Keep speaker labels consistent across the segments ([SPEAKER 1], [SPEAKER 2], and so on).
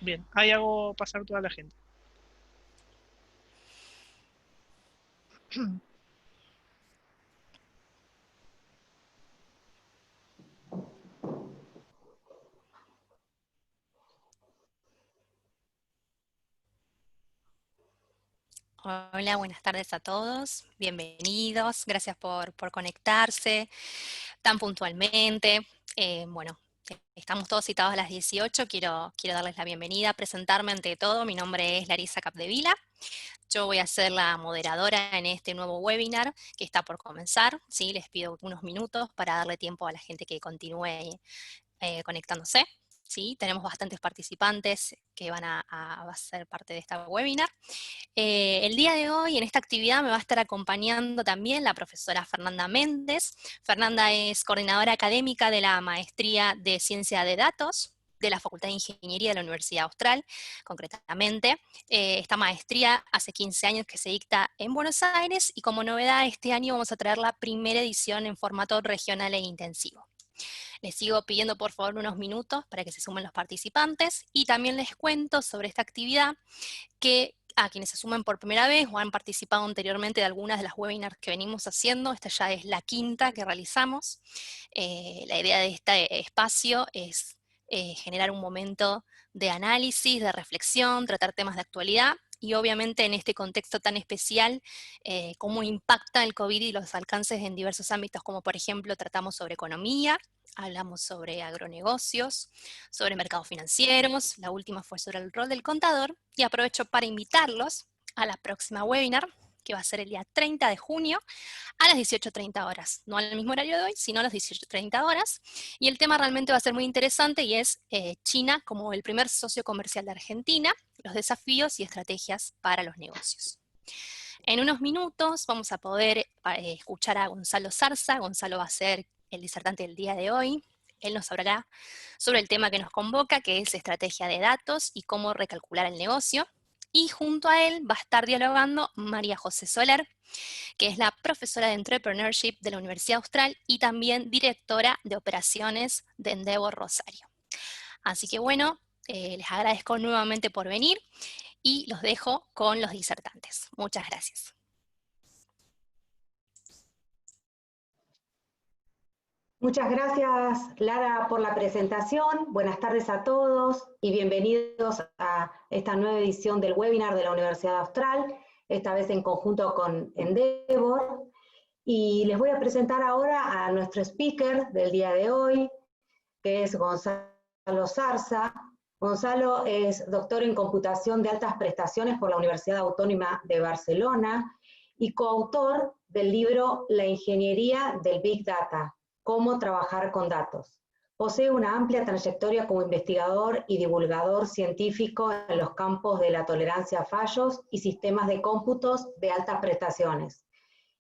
[SPEAKER 1] Bien, ahí hago pasar toda la gente.
[SPEAKER 2] Hola, buenas tardes a todos. Bienvenidos. Gracias por conectarse tan puntualmente. Bueno, estamos todos citados a las 18. Quiero darles la bienvenida, presentarme ante todo. Mi nombre es Larisa Capdevila. Yo voy a ser la moderadora en este nuevo webinar que está por comenzar. ¿Sí? Les pido unos minutos para darle tiempo a la gente que continúe conectándose. ¿Sí? Tenemos bastantes participantes que van a ser parte de esta webinar. El día de hoy en esta actividad me va a estar acompañando también la profesora Fernanda Méndez. Fernanda es coordinadora académica de la Maestría de Ciencia de Datos de la Facultad de Ingeniería de la Universidad Austral, concretamente. Esta maestría hace 15 años que se dicta en Buenos Aires y como novedad este año vamos a traer la primera edición en formato regional e intensivo. Les sigo pidiendo por favor unos minutos para que se sumen los participantes y también les cuento sobre esta actividad que a quienes se sumen por primera vez o han participado anteriormente de algunas de las webinars que venimos haciendo, esta ya es la quinta que realizamos. La idea de este espacio es generar un momento de análisis, de reflexión, tratar temas de actualidad y obviamente en este contexto tan especial, cómo impacta el COVID y los alcances en diversos ámbitos, como por ejemplo tratamos sobre economía, hablamos sobre agronegocios, sobre mercados financieros, la última fue sobre el rol del contador, y aprovecho para invitarlos a la próxima webinar, que va a ser el día 30 de junio a las 18:30 horas, no al mismo horario de hoy, sino a las 18:30 horas, y el tema realmente va a ser muy interesante y es China como el primer socio comercial de Argentina, los desafíos y estrategias para los negocios. En unos minutos vamos a poder escuchar a Gonzalo Zarza. Gonzalo va a ser el disertante del día de hoy. Él nos hablará sobre el tema que nos convoca, que es estrategia de datos y cómo recalcular el negocio. Y junto a él va a estar dialogando María José Soler, que es la profesora de Entrepreneurship de la Universidad Austral y también directora de operaciones de Endeavor Rosario. Así que bueno, les agradezco nuevamente por venir y los dejo con los disertantes. Muchas gracias.
[SPEAKER 3] Muchas gracias, Lara, por la presentación. Buenas tardes a todos y bienvenidos a esta nueva edición del webinar de la Universidad Austral, esta vez en conjunto con Endeavor. Y les voy a presentar ahora a nuestro speaker del día de hoy, que es Gonzalo Zarza. Gonzalo es doctor en computación de altas prestaciones por la Universidad Autónoma de Barcelona y coautor del libro La ingeniería del Big Data, cómo trabajar con datos. Posee una amplia trayectoria como investigador y divulgador científico en los campos de la tolerancia a fallos y sistemas de cómputos de altas prestaciones.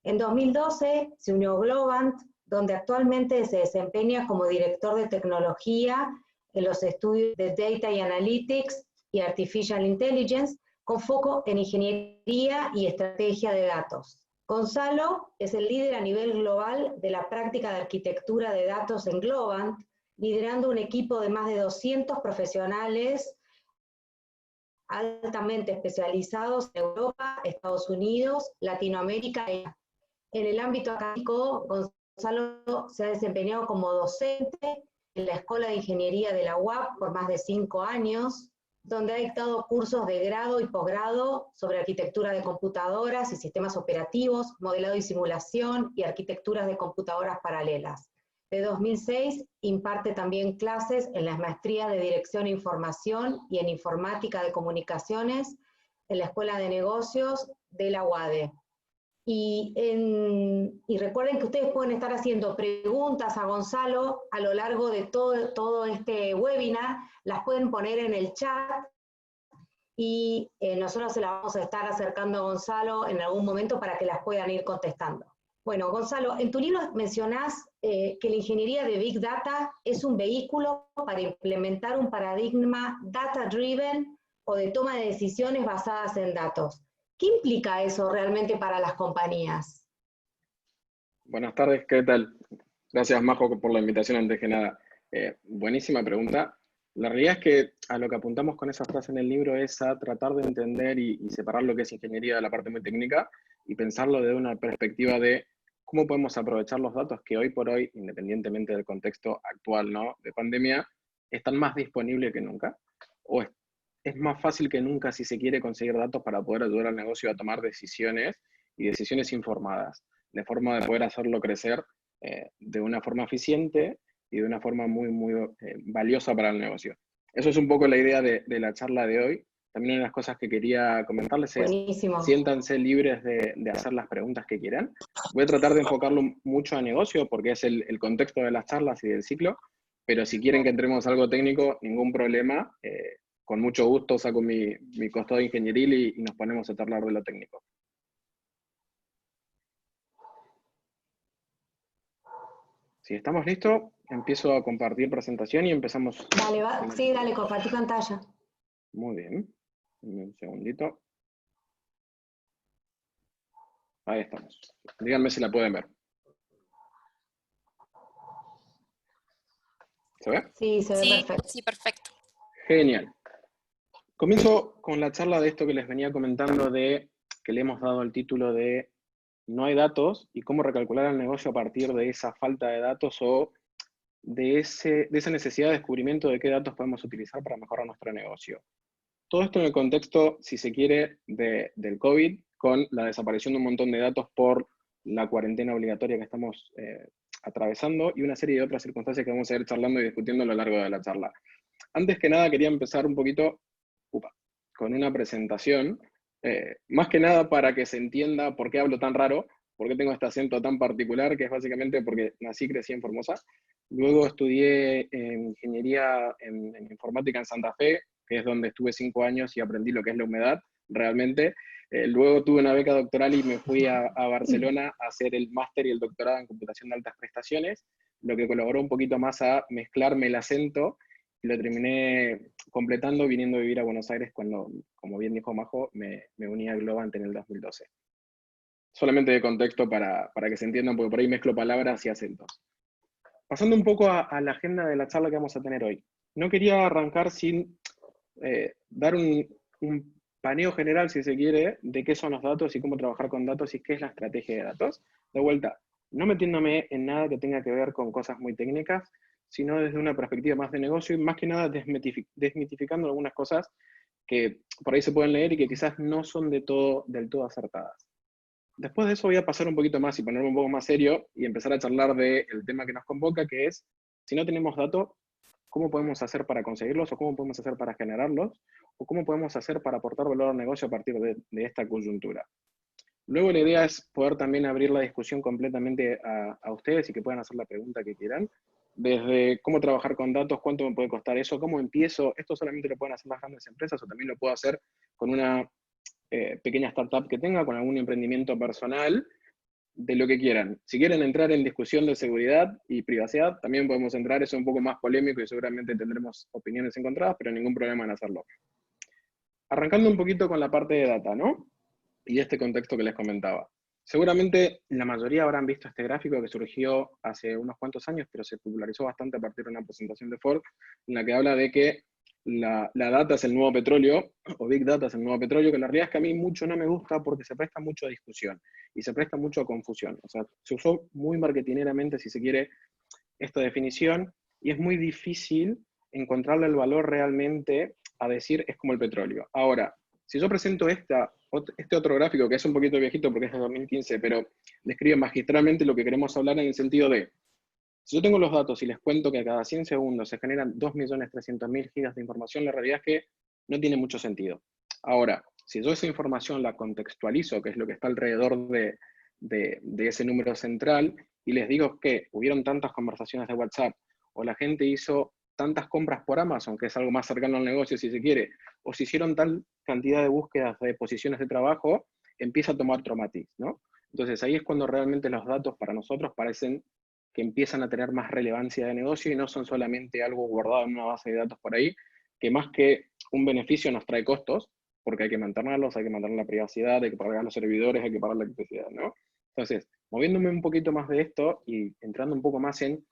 [SPEAKER 3] En 2012 se unió a Globant, donde actualmente se desempeña como director de tecnología en los estudios de Data y Analytics y Artificial Intelligence, con foco en ingeniería y estrategia de datos. Gonzalo es el líder a nivel global de la práctica de arquitectura de datos en Globant, liderando un equipo de más de 200 profesionales altamente especializados en Europa, Estados Unidos, Latinoamérica y Asia. En el ámbito académico, Gonzalo se ha desempeñado como docente en la Escuela de Ingeniería de la UAP por más de 5 años, donde ha dictado cursos de grado y posgrado sobre arquitectura de computadoras y sistemas operativos, modelado y simulación y arquitecturas de computadoras paralelas. De 2006 imparte también clases en las maestrías de Dirección e Información y en Informática de Comunicaciones en la Escuela de Negocios de la UADE. Y recuerden que ustedes pueden estar haciendo preguntas a Gonzalo a lo largo de todo este webinar, las pueden poner en el chat y nosotros se las vamos a estar acercando a Gonzalo en algún momento para que las puedan ir contestando. Bueno, Gonzalo, en tu libro mencionás que la ingeniería de Big Data es un vehículo para implementar un paradigma data-driven o de toma de decisiones basadas en datos. ¿Qué implica eso realmente para las compañías?
[SPEAKER 4] Buenas tardes, ¿qué tal? Gracias, Majo, por la invitación antes que nada. Buenísima pregunta. La realidad es que a lo que apuntamos con esa frase en el libro es a tratar de entender y separar lo que es ingeniería de la parte muy técnica y pensarlo desde una perspectiva de cómo podemos aprovechar los datos que hoy por hoy, independientemente del contexto actual, ¿no?, de pandemia, están más disponibles que nunca. O es más fácil que nunca si se quiere conseguir datos para poder ayudar al negocio a tomar decisiones y decisiones informadas, de forma de poder hacerlo crecer de una forma eficiente y de una forma muy, muy valiosa para el negocio. Eso es un poco la idea de la charla de hoy. También una de las cosas que quería comentarles es,
[SPEAKER 3] Buenísimo.
[SPEAKER 4] siéntanse libres de hacer las preguntas que quieran. Voy a tratar de enfocarlo mucho a negocio, porque es el contexto de las charlas y del ciclo, pero si quieren que entremos a algo técnico, ningún problema. Con mucho gusto saco mi costado ingenieril y nos ponemos a charlar de lo técnico. Si estamos listos, empiezo a compartir presentación y empezamos.
[SPEAKER 3] Dale, sí, dale, compartí pantalla.
[SPEAKER 4] Muy bien. Un segundito. Ahí estamos. Díganme si la pueden ver. ¿Se ve?
[SPEAKER 3] Sí, se ve perfecto.
[SPEAKER 2] Sí, perfecto.
[SPEAKER 4] Genial. Comienzo con la charla de esto que les venía comentando de que le hemos dado el título de no hay datos y cómo recalcular el negocio a partir de esa falta de datos o de esa necesidad de descubrimiento de qué datos podemos utilizar para mejorar nuestro negocio. Todo esto en el contexto, si se quiere, del COVID, con la desaparición de un montón de datos por la cuarentena obligatoria que estamos atravesando y una serie de otras circunstancias que vamos a ir charlando y discutiendo a lo largo de la charla. Antes que nada, quería empezar un poquito con una presentación, más que nada para que se entienda por qué hablo tan raro, por qué tengo este acento tan particular, que es básicamente porque nací y crecí en Formosa. Luego estudié ingeniería en informática en Santa Fe, que es donde estuve 5 años y aprendí lo que es la humedad, realmente. Luego tuve una beca doctoral y me fui a Barcelona a hacer el máster y el doctorado en computación de altas prestaciones, lo que colaboró un poquito más a mezclarme el acento, y lo terminé completando viniendo a vivir a Buenos Aires cuando, como bien dijo Majo, me uní a Globant en el 2012. Solamente de contexto para que se entiendan, porque por ahí mezclo palabras y acentos. Pasando un poco a la agenda de la charla que vamos a tener hoy. No quería arrancar sin dar un paneo general, si se quiere, de qué son los datos y cómo trabajar con datos y qué es la estrategia de datos. De vuelta, no metiéndome en nada que tenga que ver con cosas muy técnicas, sino desde una perspectiva más de negocio y más que nada desmitificando algunas cosas que por ahí se pueden leer y que quizás no son del todo acertadas. Después de eso voy a pasar un poquito más y ponerme un poco más serio y empezar a charlar del tema que nos convoca, que es, si no tenemos datos, ¿cómo podemos hacer para conseguirlos o cómo podemos hacer para generarlos? ¿O cómo podemos hacer para aportar valor al negocio a partir de esta coyuntura? Luego la idea es poder también abrir la discusión completamente a ustedes y que puedan hacer la pregunta que quieran. Desde cómo trabajar con datos, cuánto me puede costar eso, cómo empiezo. Esto solamente lo pueden hacer las grandes empresas o también lo puedo hacer con una pequeña startup que tenga, con algún emprendimiento personal, de lo que quieran. Si quieren entrar en discusión de seguridad y privacidad, también podemos entrar, eso es un poco más polémico y seguramente tendremos opiniones encontradas, pero ningún problema en hacerlo. Arrancando un poquito con la parte de data, ¿no? Y este contexto que les comentaba. Seguramente la mayoría habrán visto este gráfico que surgió hace unos cuantos años, pero se popularizó bastante a partir de una presentación de Ford, en la que habla de que la data es el nuevo petróleo, o Big Data es el nuevo petróleo, que la realidad es que a mí mucho no me gusta porque se presta mucho a discusión y se presta mucho a confusión. O sea, se usó muy marketineramente, si se quiere, esta definición, y es muy difícil encontrarle el valor realmente a decir es como el petróleo. Ahora, si yo presento este otro gráfico, que es un poquito viejito porque es de 2015, pero describe magistralmente lo que queremos hablar en el sentido de, si yo tengo los datos y les cuento que cada 100 segundos se generan 2.300.000 gigas de información, la realidad es que no tiene mucho sentido. Ahora, si yo esa información la contextualizo, que es lo que está alrededor de ese número central, y les digo que hubieron tantas conversaciones de WhatsApp, o la gente hizo tantas compras por Amazon, que es algo más cercano al negocio si se quiere, o se hicieron tal cantidad de búsquedas de posiciones de trabajo, empieza a tomar otro matiz, ¿no? Entonces ahí es cuando realmente los datos para nosotros parecen que empiezan a tener más relevancia de negocio y no son solamente algo guardado en una base de datos por ahí, que más que un beneficio nos trae costos, porque hay que mantenerlos, hay que mantener la privacidad, hay que pagar los servidores, hay que pagar la electricidad, ¿no? Entonces, moviéndome un poquito más de esto y entrando un poco más en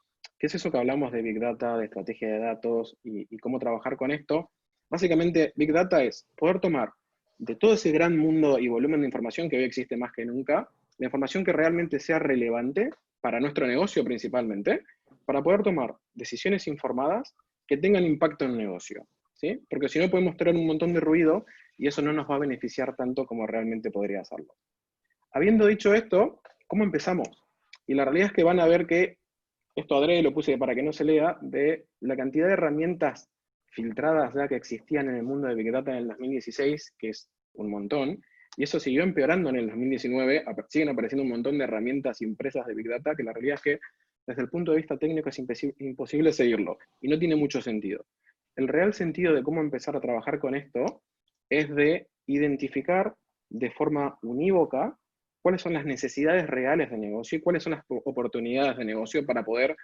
[SPEAKER 4] ¿Qué es eso que hablamos de Big Data, de estrategia de datos y cómo trabajar con esto? Básicamente, Big Data es poder tomar de todo ese gran mundo y volumen de información que hoy existe más que nunca, la información que realmente sea relevante para nuestro negocio principalmente, para poder tomar decisiones informadas que tengan impacto en el negocio, ¿sí? Porque si no podemos tener un montón de ruido y eso no nos va a beneficiar tanto como realmente podría hacerlo. Habiendo dicho esto, ¿cómo empezamos? Y la realidad es que van a ver que, esto adrede lo puse para que no se lea, de la cantidad de herramientas filtradas ya que existían en el mundo de Big Data en el 2016, que es un montón, y eso siguió empeorando en el 2019, siguen apareciendo un montón de herramientas impresas de Big Data, que la realidad es que desde el punto de vista técnico es imposible seguirlo, y no tiene mucho sentido. El real sentido de cómo empezar a trabajar con esto es de identificar de forma unívoca cuáles son las necesidades reales de negocio y cuáles son las oportunidades de negocio para poder,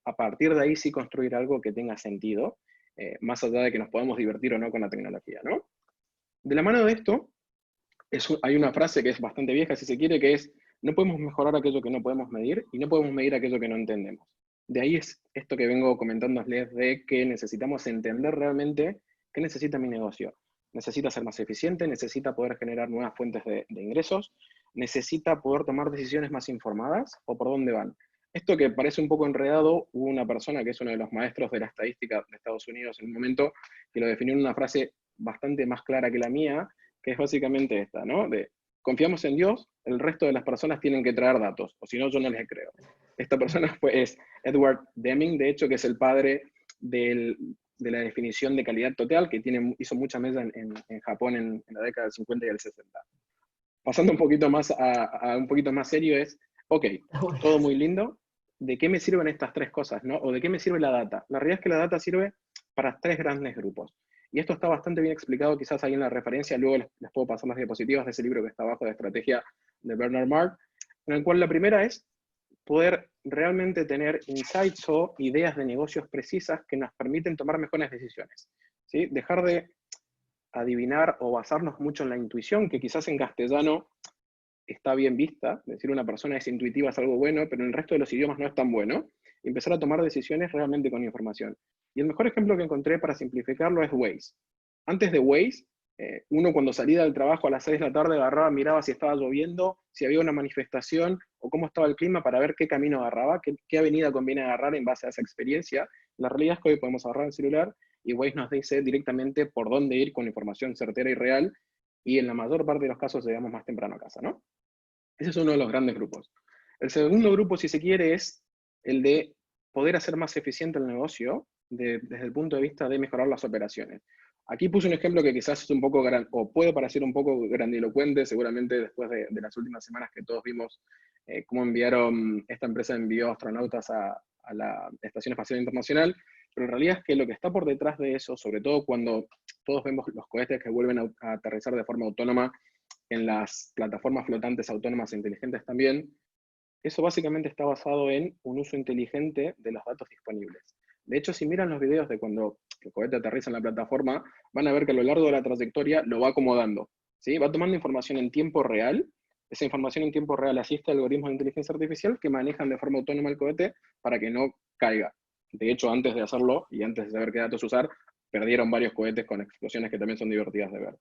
[SPEAKER 4] a partir de ahí, sí construir algo que tenga sentido, más allá de que nos podamos divertir o no con la tecnología, ¿no? De la mano de esto, hay una frase que es bastante vieja, si se quiere, que es: no podemos mejorar aquello que no podemos medir y no podemos medir aquello que no entendemos. De ahí es esto que vengo comentándoles de que necesitamos entender realmente qué necesita mi negocio. Necesita ser más eficiente, necesita poder generar nuevas fuentes de ingresos, necesita poder tomar decisiones más informadas, o por dónde van. Esto que parece un poco enredado, hubo una persona que es uno de los maestros de la estadística de Estados Unidos en un momento que lo definió en una frase bastante más clara que la mía, que es básicamente esta, ¿no? De confiamos en Dios, el resto de las personas tienen que traer datos, o si no, yo no les creo. Esta persona es Edward Deming, de hecho, que es el padre de la definición de calidad total, que hizo mucha mesa en Japón en la década del 50 y del 60. Pasando un poquito más a un poquito más serio es, ok, todo muy lindo, ¿de qué me sirven estas tres cosas, no? ¿O de qué me sirve la data? La realidad es que la data sirve para tres grandes grupos. Y esto está bastante bien explicado quizás ahí en la referencia, luego les puedo pasar las diapositivas de ese libro que está abajo de estrategia de Bernard Mark, en el cual la primera es poder realmente tener insights o ideas de negocios precisas que nos permiten tomar mejores decisiones, ¿sí? Dejar de adivinar o basarnos mucho en la intuición, que quizás en castellano está bien vista, decir una persona es intuitiva es algo bueno, pero en el resto de los idiomas no es tan bueno, y empezar a tomar decisiones realmente con información. Y el mejor ejemplo que encontré para simplificarlo es Waze. Antes de Waze, uno cuando salía del trabajo a las 6 de la tarde agarraba, miraba si estaba lloviendo, si había una manifestación o cómo estaba el clima para ver qué camino agarraba, qué avenida conviene agarrar en base a esa experiencia. La realidad es que hoy podemos agarrar el celular y Waze nos dice directamente por dónde ir con información certera y real, y en la mayor parte de los casos llegamos más temprano a casa, ¿no? Ese es uno de los grandes grupos. El segundo grupo, si se quiere, es el de poder hacer más eficiente el negocio desde el punto de vista de mejorar las operaciones. Aquí puse un ejemplo que quizás es un poco, o puede parecer un poco grandilocuente, seguramente después de las últimas semanas que todos vimos cómo esta empresa envió astronautas a la Estación Espacial Internacional, pero en realidad es que lo que está por detrás de eso, sobre todo cuando todos vemos los cohetes que vuelven a aterrizar de forma autónoma en las plataformas flotantes autónomas e inteligentes también, eso básicamente está basado en un uso inteligente de los datos disponibles. De hecho, si miran los videos de cuando el cohete aterriza en la plataforma, van a ver que a lo largo de la trayectoria lo va acomodando, ¿sí? Va tomando información en tiempo real. Esa información en tiempo real asiste a algoritmos de inteligencia artificial que manejan de forma autónoma el cohete para que no caiga. De hecho, antes de hacerlo y antes de saber qué datos usar, perdieron varios cohetes con explosiones que también son divertidas de ver.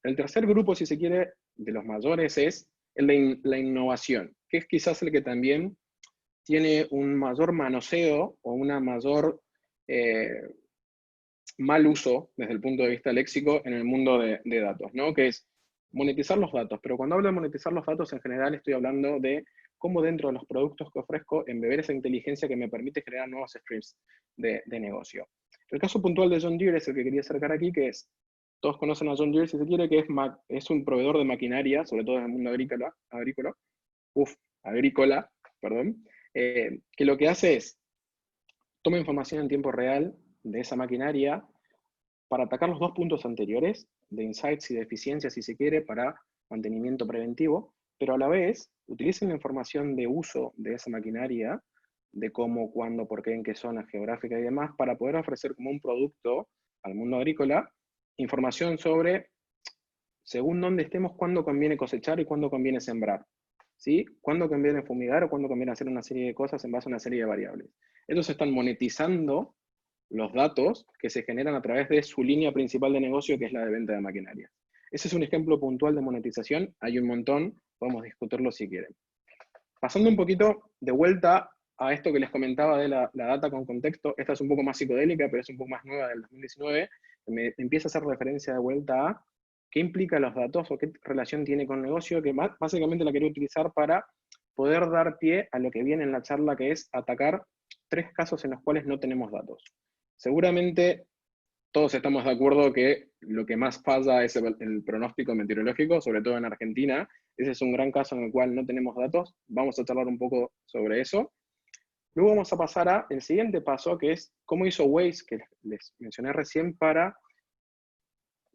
[SPEAKER 4] El tercer grupo, si se quiere, de los mayores es el de la innovación, que es quizás el que también tiene un mayor manoseo o una mayor mal uso desde el punto de vista léxico en el mundo de datos, ¿no? Que es monetizar los datos. Pero cuando hablo de monetizar los datos, en general estoy hablando de cómo dentro de los productos que ofrezco embeber esa inteligencia que me permite generar nuevos streams de negocio. El caso puntual de John Deere es el que quería acercar aquí, que es, todos conocen a John Deere, si se quiere, que es un proveedor de maquinaria, sobre todo en el mundo agrícola, que lo que hace es, toma información en tiempo real de esa maquinaria para atacar los dos puntos anteriores, de insights y de eficiencia, si se quiere, para mantenimiento preventivo, pero a la vez utilicen la información de uso de esa maquinaria, de cómo, cuándo, por qué, en qué zona geográfica y demás, para poder ofrecer como un producto al mundo agrícola información sobre, según dónde estemos, cuándo conviene cosechar y cuándo conviene sembrar, ¿sí? Cuándo conviene fumigar o cuándo conviene hacer una serie de cosas en base a una serie de variables. Ellos están monetizando los datos que se generan a través de su línea principal de negocio, que es la de venta de maquinaria. Ese es un ejemplo puntual de monetización, hay un montón, podemos discutirlo si quieren. Pasando un poquito de vuelta a esto que les comentaba de la data con contexto, esta es un poco más psicodélica, pero es un poco más nueva del 2019, me empieza a hacer referencia de vuelta a qué implica los datos o qué relación tiene con el negocio, que básicamente la quería utilizar para poder dar pie a lo que viene en la charla, que es atacar 3 casos en los cuales no tenemos datos. Seguramente todos estamos de acuerdo que lo que más falla es el pronóstico meteorológico, sobre todo en Argentina. Ese es un gran caso en el cual no tenemos datos. Vamos a charlar un poco sobre eso. Luego vamos a pasar al siguiente paso, que es cómo hizo Waze, que les mencioné recién, para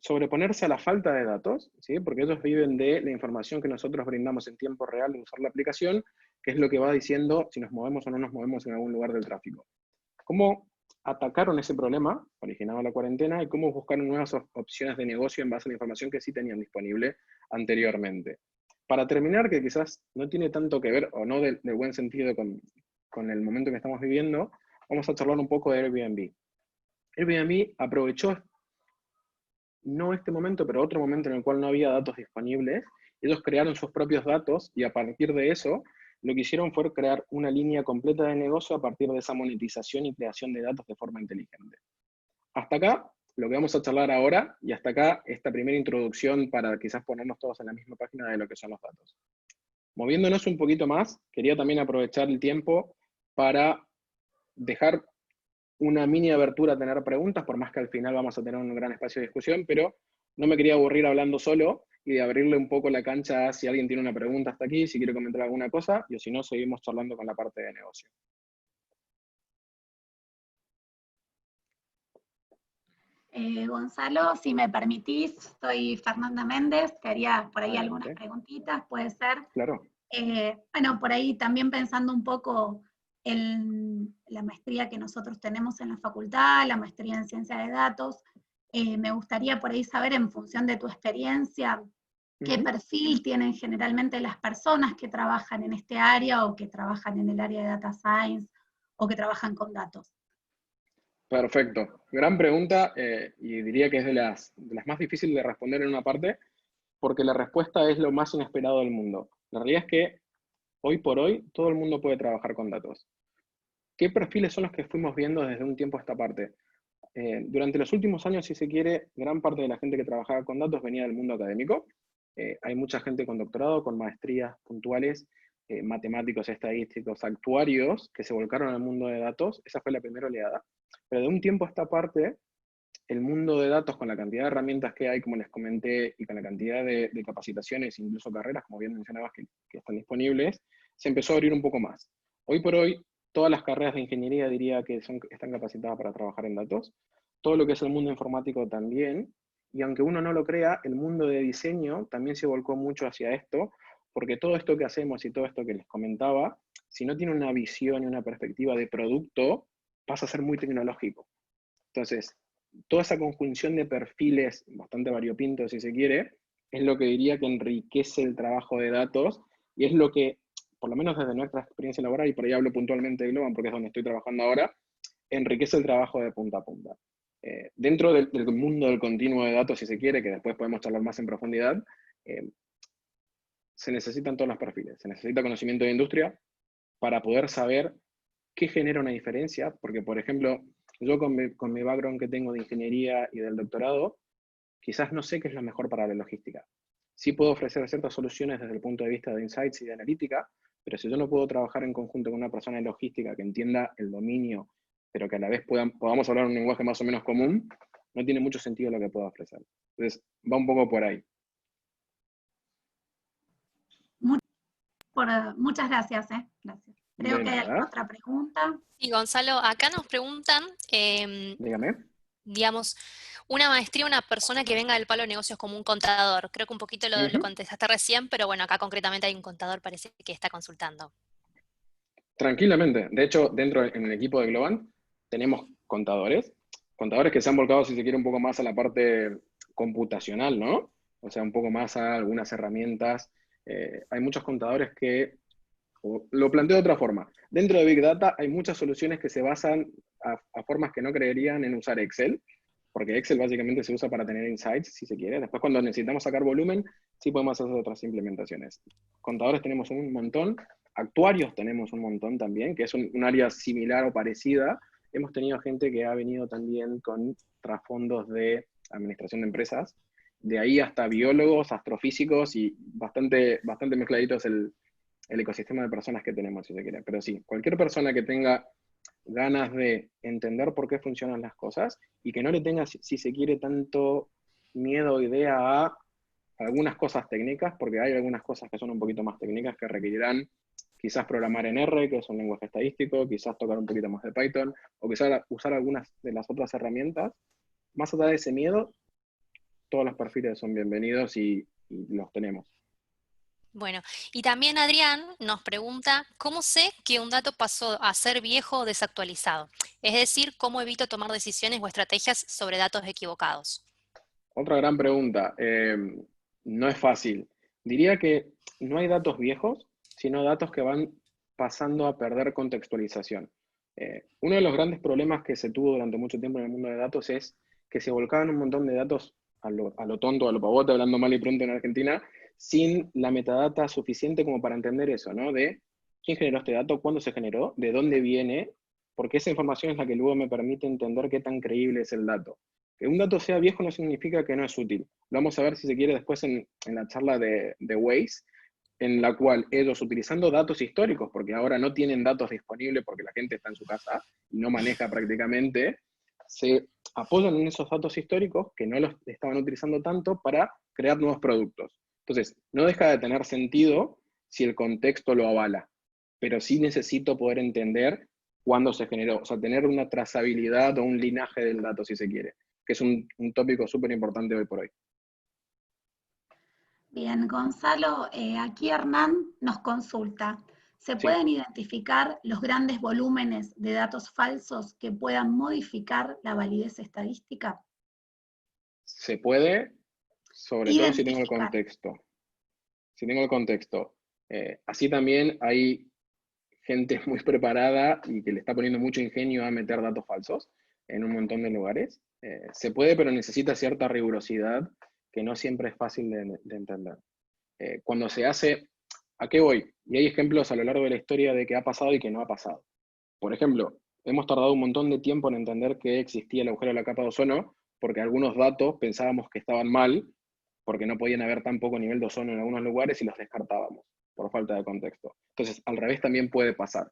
[SPEAKER 4] sobreponerse a la falta de datos, ¿sí? Porque ellos viven de la información que nosotros brindamos en tiempo real de usar la aplicación, que es lo que va diciendo si nos movemos o no nos movemos en algún lugar del tráfico. ¿Cómo atacaron ese problema originado la cuarentena y cómo buscaron nuevas opciones de negocio en base a la información que sí tenían disponible anteriormente? Para terminar, que quizás no tiene tanto que ver, o no de buen sentido con el momento que estamos viviendo, vamos a charlar un poco de Airbnb. Airbnb aprovechó, no este momento, pero otro momento en el cual no había datos disponibles. Ellos crearon sus propios datos y a partir de eso lo que hicieron fue crear una línea completa de negocio a partir de esa monetización y creación de datos de forma inteligente. Hasta acá lo que vamos a charlar ahora, y hasta acá esta primera introducción para quizás ponernos todos en la misma página de lo que son los datos. Moviéndonos un poquito más, quería también aprovechar el tiempo para dejar una mini abertura a tener preguntas, por más que al final vamos a tener un gran espacio de discusión, pero no me quería aburrir hablando solo y de abrirle un poco la cancha a si alguien tiene una pregunta hasta aquí, si quiere comentar alguna cosa, y si no, seguimos charlando con la parte de negocio.
[SPEAKER 5] Gonzalo, si me permitís, soy Fernanda Méndez, te haría por ahí
[SPEAKER 4] Adelante.
[SPEAKER 5] algunas preguntitas, puede ser.
[SPEAKER 4] Claro.
[SPEAKER 5] Bueno, por ahí también pensando un poco en la maestría que nosotros tenemos en la facultad, la maestría en ciencia de datos, me gustaría por ahí saber, en función de tu experiencia, qué perfil tienen generalmente las personas que trabajan en este área o que trabajan en el área de data science o que trabajan con datos.
[SPEAKER 4] Perfecto. Gran pregunta, y diría que es de las más difíciles de responder en una parte, porque la respuesta es lo más inesperado del mundo. La realidad es que hoy por hoy todo el mundo puede trabajar con datos. ¿Qué perfiles son los que fuimos viendo desde un tiempo a esta parte? Durante los últimos años, si se quiere, gran parte de la gente que trabajaba con datos venía del mundo académico. Hay mucha gente con doctorado, con maestrías puntuales, matemáticos, estadísticos, actuarios, que se volcaron al mundo de datos. Esa fue la primera oleada. Pero de un tiempo a esta parte, el mundo de datos, con la cantidad de herramientas que hay, como les comenté, y con la cantidad de capacitaciones, incluso carreras, como bien mencionabas, que están disponibles, se empezó a abrir un poco más. Hoy por hoy, todas las carreras de ingeniería diría que están capacitadas para trabajar en datos. Todo lo que es el mundo informático también. Y aunque uno no lo crea, el mundo de diseño también se volcó mucho hacia esto, porque todo esto que hacemos y todo esto que les comentaba, si no tiene una visión y una perspectiva de producto, pasa a ser muy tecnológico. Entonces, toda esa conjunción de perfiles, bastante variopintos si se quiere, es lo que diría que enriquece el trabajo de datos, y es lo que, por lo menos desde nuestra experiencia laboral, y por ahí hablo puntualmente de Globan porque es donde estoy trabajando ahora, enriquece el trabajo de punta a punta. Dentro del mundo del continuo de datos, si se quiere, que después podemos charlar más en profundidad, se necesitan todos los perfiles. Se necesita conocimiento de industria para poder saber qué genera una diferencia, porque, por ejemplo, yo con mi background que tengo de ingeniería y del doctorado, quizás no sé qué es lo mejor para la logística. Sí puedo ofrecer ciertas soluciones desde el punto de vista de insights y de analítica, pero si yo no puedo trabajar en conjunto con una persona de logística que entienda el dominio, pero que a la vez podamos hablar un lenguaje más o menos común, no tiene mucho sentido lo que puedo ofrecer. Entonces, va un poco por ahí.
[SPEAKER 5] Muchas gracias. Gracias. Creo que hay alguna otra pregunta.
[SPEAKER 2] Sí, Gonzalo, acá nos preguntan,
[SPEAKER 4] Dígame.
[SPEAKER 2] digamos, una maestría, una persona que venga del palo de negocios como un contador. Creo que un poquito lo contestaste recién, pero bueno, acá concretamente hay un contador, parece que está consultando.
[SPEAKER 4] Tranquilamente. De hecho, en el equipo de Globan tenemos contadores que se han volcado, si se quiere, un poco más a la parte computacional, ¿no? O sea, un poco más a algunas herramientas. Hay muchos contadores que o lo planteo de otra forma. Dentro de Big Data hay muchas soluciones que se basan a formas que no creerían en usar Excel, porque Excel básicamente se usa para tener insights, si se quiere. Después, cuando necesitamos sacar volumen, sí podemos hacer otras implementaciones. Contadores tenemos un montón, actuarios tenemos un montón también, que es un área similar o parecida. Hemos tenido gente que ha venido también con trasfondos de administración de empresas, de ahí hasta biólogos, astrofísicos, y bastante mezcladitos el ecosistema de personas que tenemos, si se quiere. Pero sí, cualquier persona que tenga ganas de entender por qué funcionan las cosas y que no le tenga, si se quiere, tanto miedo o idea a algunas cosas técnicas, porque hay algunas cosas que son un poquito más técnicas que requerirán quizás programar en R, que es un lenguaje estadístico, quizás tocar un poquito más de Python, o quizás usar algunas de las otras herramientas. Más allá de ese miedo, todos los perfiles son bienvenidos y los tenemos.
[SPEAKER 2] Bueno, y también Adrián nos pregunta, ¿cómo sé que un dato pasó a ser viejo o desactualizado? Es decir, ¿cómo evito tomar decisiones o estrategias sobre datos equivocados?
[SPEAKER 4] Otra gran pregunta. No es fácil. Diría que no hay datos viejos, sino datos que van pasando a perder contextualización. Uno de los grandes problemas que se tuvo durante mucho tiempo en el mundo de datos es que se volcaban un montón de datos a lo tonto, a lo pavote, hablando mal y pronto en Argentina, sin la metadata suficiente como para entender eso, ¿no? De quién generó este dato, cuándo se generó, de dónde viene, porque esa información es la que luego me permite entender qué tan creíble es el dato. Que un dato sea viejo no significa que no es útil. Lo vamos a ver, si se quiere, después en la charla de Waze, en la cual ellos, utilizando datos históricos, porque ahora no tienen datos disponibles porque la gente está en su casa y no maneja prácticamente, se apoyan en esos datos históricos que no los estaban utilizando tanto para crear nuevos productos. Entonces, no deja de tener sentido si el contexto lo avala, pero sí necesito poder entender cuándo se generó, o sea, tener una trazabilidad o un linaje del dato, si se quiere, que es un tópico súper importante hoy por hoy.
[SPEAKER 5] Bien, Gonzalo, aquí Hernán nos consulta. ¿Se pueden identificar los grandes volúmenes de datos falsos que puedan modificar la validez estadística?
[SPEAKER 4] Se puede, sobre todo si tengo el contexto. Si tengo el contexto. Así también hay gente muy preparada y que le está poniendo mucho ingenio a meter datos falsos en un montón de lugares. Se puede, pero necesita cierta rigurosidad que no siempre es fácil de entender. Cuando se hace, ¿a qué voy? Y hay ejemplos a lo largo de la historia de que ha pasado y que no ha pasado. Por ejemplo, hemos tardado un montón de tiempo en entender que existía el agujero de la capa de ozono, porque algunos datos pensábamos que estaban mal, porque no podían haber tan poco nivel de ozono en algunos lugares y los descartábamos por falta de contexto. Entonces, al revés también puede pasar.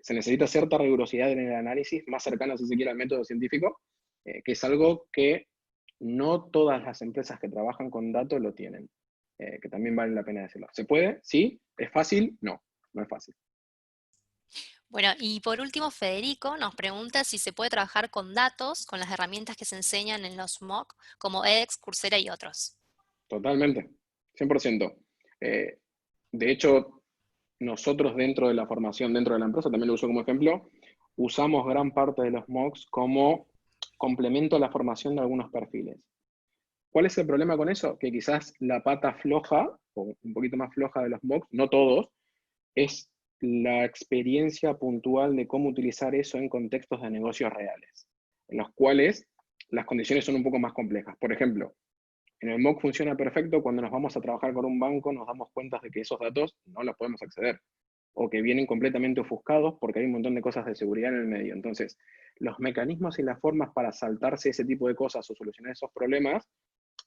[SPEAKER 4] Se necesita cierta rigurosidad en el análisis, más cercana, si se quiere, al método científico, que es algo que no todas las empresas que trabajan con datos lo tienen, que también vale la pena decirlo. ¿Se puede? ¿Sí? ¿Es fácil? No, no es fácil.
[SPEAKER 2] Bueno, y por último, Federico nos pregunta si se puede trabajar con datos, con las herramientas que se enseñan en los MOOC, como edX, Coursera y otros.
[SPEAKER 4] Totalmente, 100%. De hecho, nosotros dentro de la formación, dentro de la empresa, también lo uso como ejemplo, usamos gran parte de los MOOCs como complemento a la formación de algunos perfiles. ¿Cuál es el problema con eso? Que quizás la pata floja, o un poquito más floja de los MOOCs, no todos, es la experiencia puntual de cómo utilizar eso en contextos de negocios reales, en los cuales las condiciones son un poco más complejas. Por ejemplo, en el MOOC funciona perfecto, cuando nos vamos a trabajar con un banco nos damos cuenta de que esos datos no los podemos acceder, o que vienen completamente ofuscados porque hay un montón de cosas de seguridad en el medio. Entonces, los mecanismos y las formas para saltarse ese tipo de cosas o solucionar esos problemas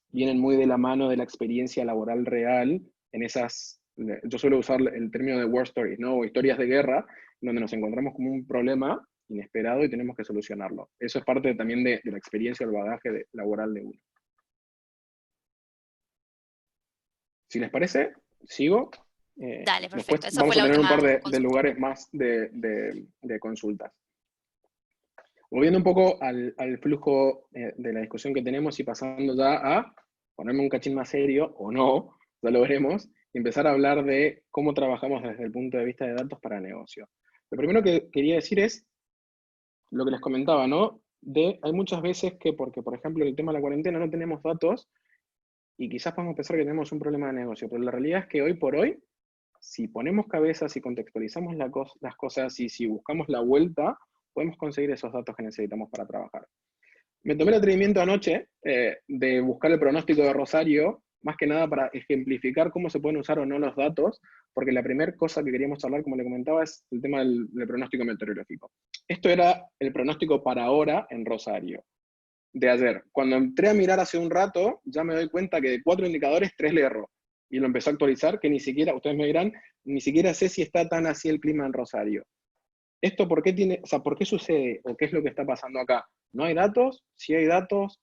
[SPEAKER 4] vienen muy de la mano de la experiencia laboral real en esas. Yo suelo usar el término de war stories, ¿no? O historias de guerra, donde nos encontramos con un problema inesperado y tenemos que solucionarlo. Eso es parte también de la experiencia o el bagaje laboral de uno. Si les parece, sigo.
[SPEAKER 2] Dale, perfecto.
[SPEAKER 4] Después
[SPEAKER 2] Esa
[SPEAKER 4] vamos
[SPEAKER 2] fue
[SPEAKER 4] a
[SPEAKER 2] la
[SPEAKER 4] tener un
[SPEAKER 2] última
[SPEAKER 4] par de
[SPEAKER 2] consulta.
[SPEAKER 4] lugares más de consultas. Volviendo un poco al flujo de la discusión que tenemos y pasando ya a ponerme un cachín más serio, o no, ya lo veremos, y empezar a hablar de cómo trabajamos desde el punto de vista de datos para negocio. Lo primero que quería decir es lo que les comentaba, ¿no? Hay muchas veces que, porque por ejemplo el tema de la cuarentena no tenemos datos, y quizás podemos pensar que tenemos un problema de negocio, pero la realidad es que hoy por hoy si ponemos cabeza, si contextualizamos las cosas y si buscamos la vuelta, podemos conseguir esos datos que necesitamos para trabajar. Me tomé el atrevimiento anoche de buscar el pronóstico de Rosario, más que nada para ejemplificar cómo se pueden usar o no los datos, porque la primera cosa que queríamos hablar, como le comentaba, es el tema del pronóstico meteorológico. Esto era el pronóstico para ahora en Rosario, de ayer. Cuando entré a mirar hace un rato, ya me doy cuenta que de 4 indicadores, 3 le erró. Y lo empezó a actualizar, que ni siquiera, ustedes me dirán, ni siquiera sé si está tan así el clima en Rosario. ¿Esto por qué tiene, o sea, por qué sucede o qué es lo que está pasando acá? ¿No hay datos? Sí hay datos,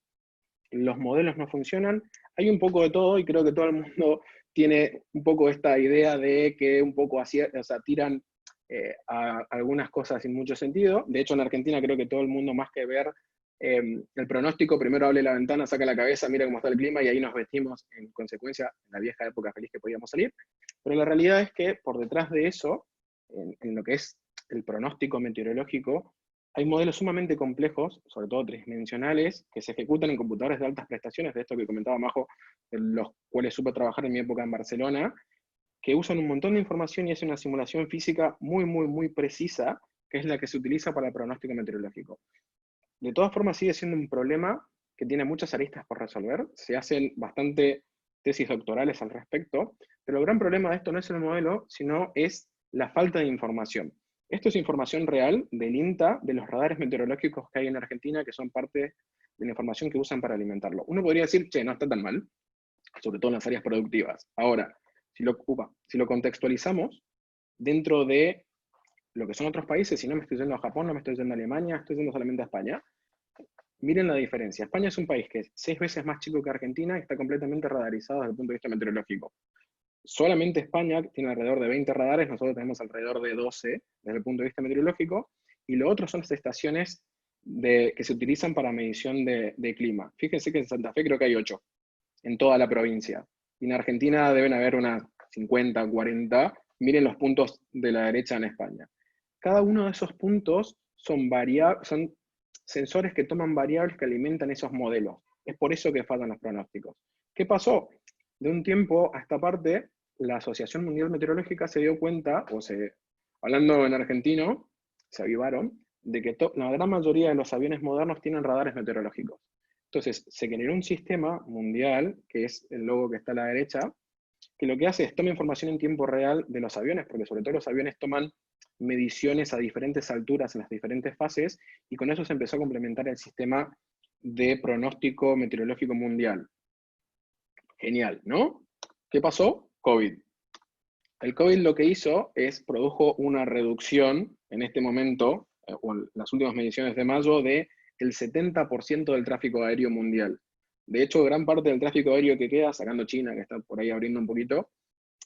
[SPEAKER 4] los modelos no funcionan, hay un poco de todo y creo que todo el mundo tiene un poco esta idea de que un poco así, o sea, tiran a algunas cosas sin mucho sentido. De hecho, en Argentina creo que todo el mundo, más que ver el pronóstico, primero abre la ventana, saca la cabeza, mira cómo está el clima y ahí nos vestimos en consecuencia en la vieja época feliz que podíamos salir. Pero la realidad es que por detrás de eso, en lo que es el pronóstico meteorológico, hay modelos sumamente complejos, sobre todo tridimensionales, que se ejecutan en computadores de altas prestaciones, de esto que comentaba Majo, de los cuales supe trabajar en mi época en Barcelona, que usan un montón de información y hacen una simulación física muy, muy, muy precisa, que es la que se utiliza para el pronóstico meteorológico. De todas formas, sigue siendo un problema que tiene muchas aristas por resolver. Se hacen bastante tesis doctorales al respecto, pero el gran problema de esto no es el modelo, sino es la falta de información. Esto es información real del INTA, de los radares meteorológicos que hay en Argentina, que son parte de la información que usan para alimentarlo. Uno podría decir, che, no está tan mal, sobre todo en las áreas productivas. Ahora, si lo contextualizamos dentro de lo que son otros países, si no me estoy yendo a Japón, no me estoy yendo a Alemania, estoy yendo solamente a España, miren la diferencia. España es un país que es 6 veces más chico que Argentina y está completamente radarizado desde el punto de vista meteorológico. Solamente España tiene alrededor de 20 radares, nosotros tenemos alrededor de 12 desde el punto de vista meteorológico, y lo otro son las estaciones que se utilizan para medición de clima. Fíjense que en Santa Fe creo que hay 8 en toda la provincia, y en Argentina deben haber unas 50, 40, miren los puntos de la derecha en España. Cada uno de esos puntos son sensores que toman variables que alimentan esos modelos. Es por eso que fallan los pronósticos. ¿Qué pasó? De un tiempo a esta parte, la Asociación Mundial Meteorológica se dio cuenta, hablando en argentino, se avivaron, de que la gran mayoría de los aviones modernos tienen radares meteorológicos. Entonces, se generó un sistema mundial, que es el logo que está a la derecha, que lo que hace es tomar información en tiempo real de los aviones, porque sobre todo los aviones toman mediciones a diferentes alturas en las diferentes fases, y con eso se empezó a complementar el sistema de pronóstico meteorológico mundial. Genial, ¿no? ¿Qué pasó? COVID. El COVID lo que hizo es, produjo una reducción en este momento, o en las últimas mediciones de mayo, del 70% del tráfico aéreo mundial. De hecho, gran parte del tráfico aéreo que queda, sacando China, que está por ahí abriendo un poquito,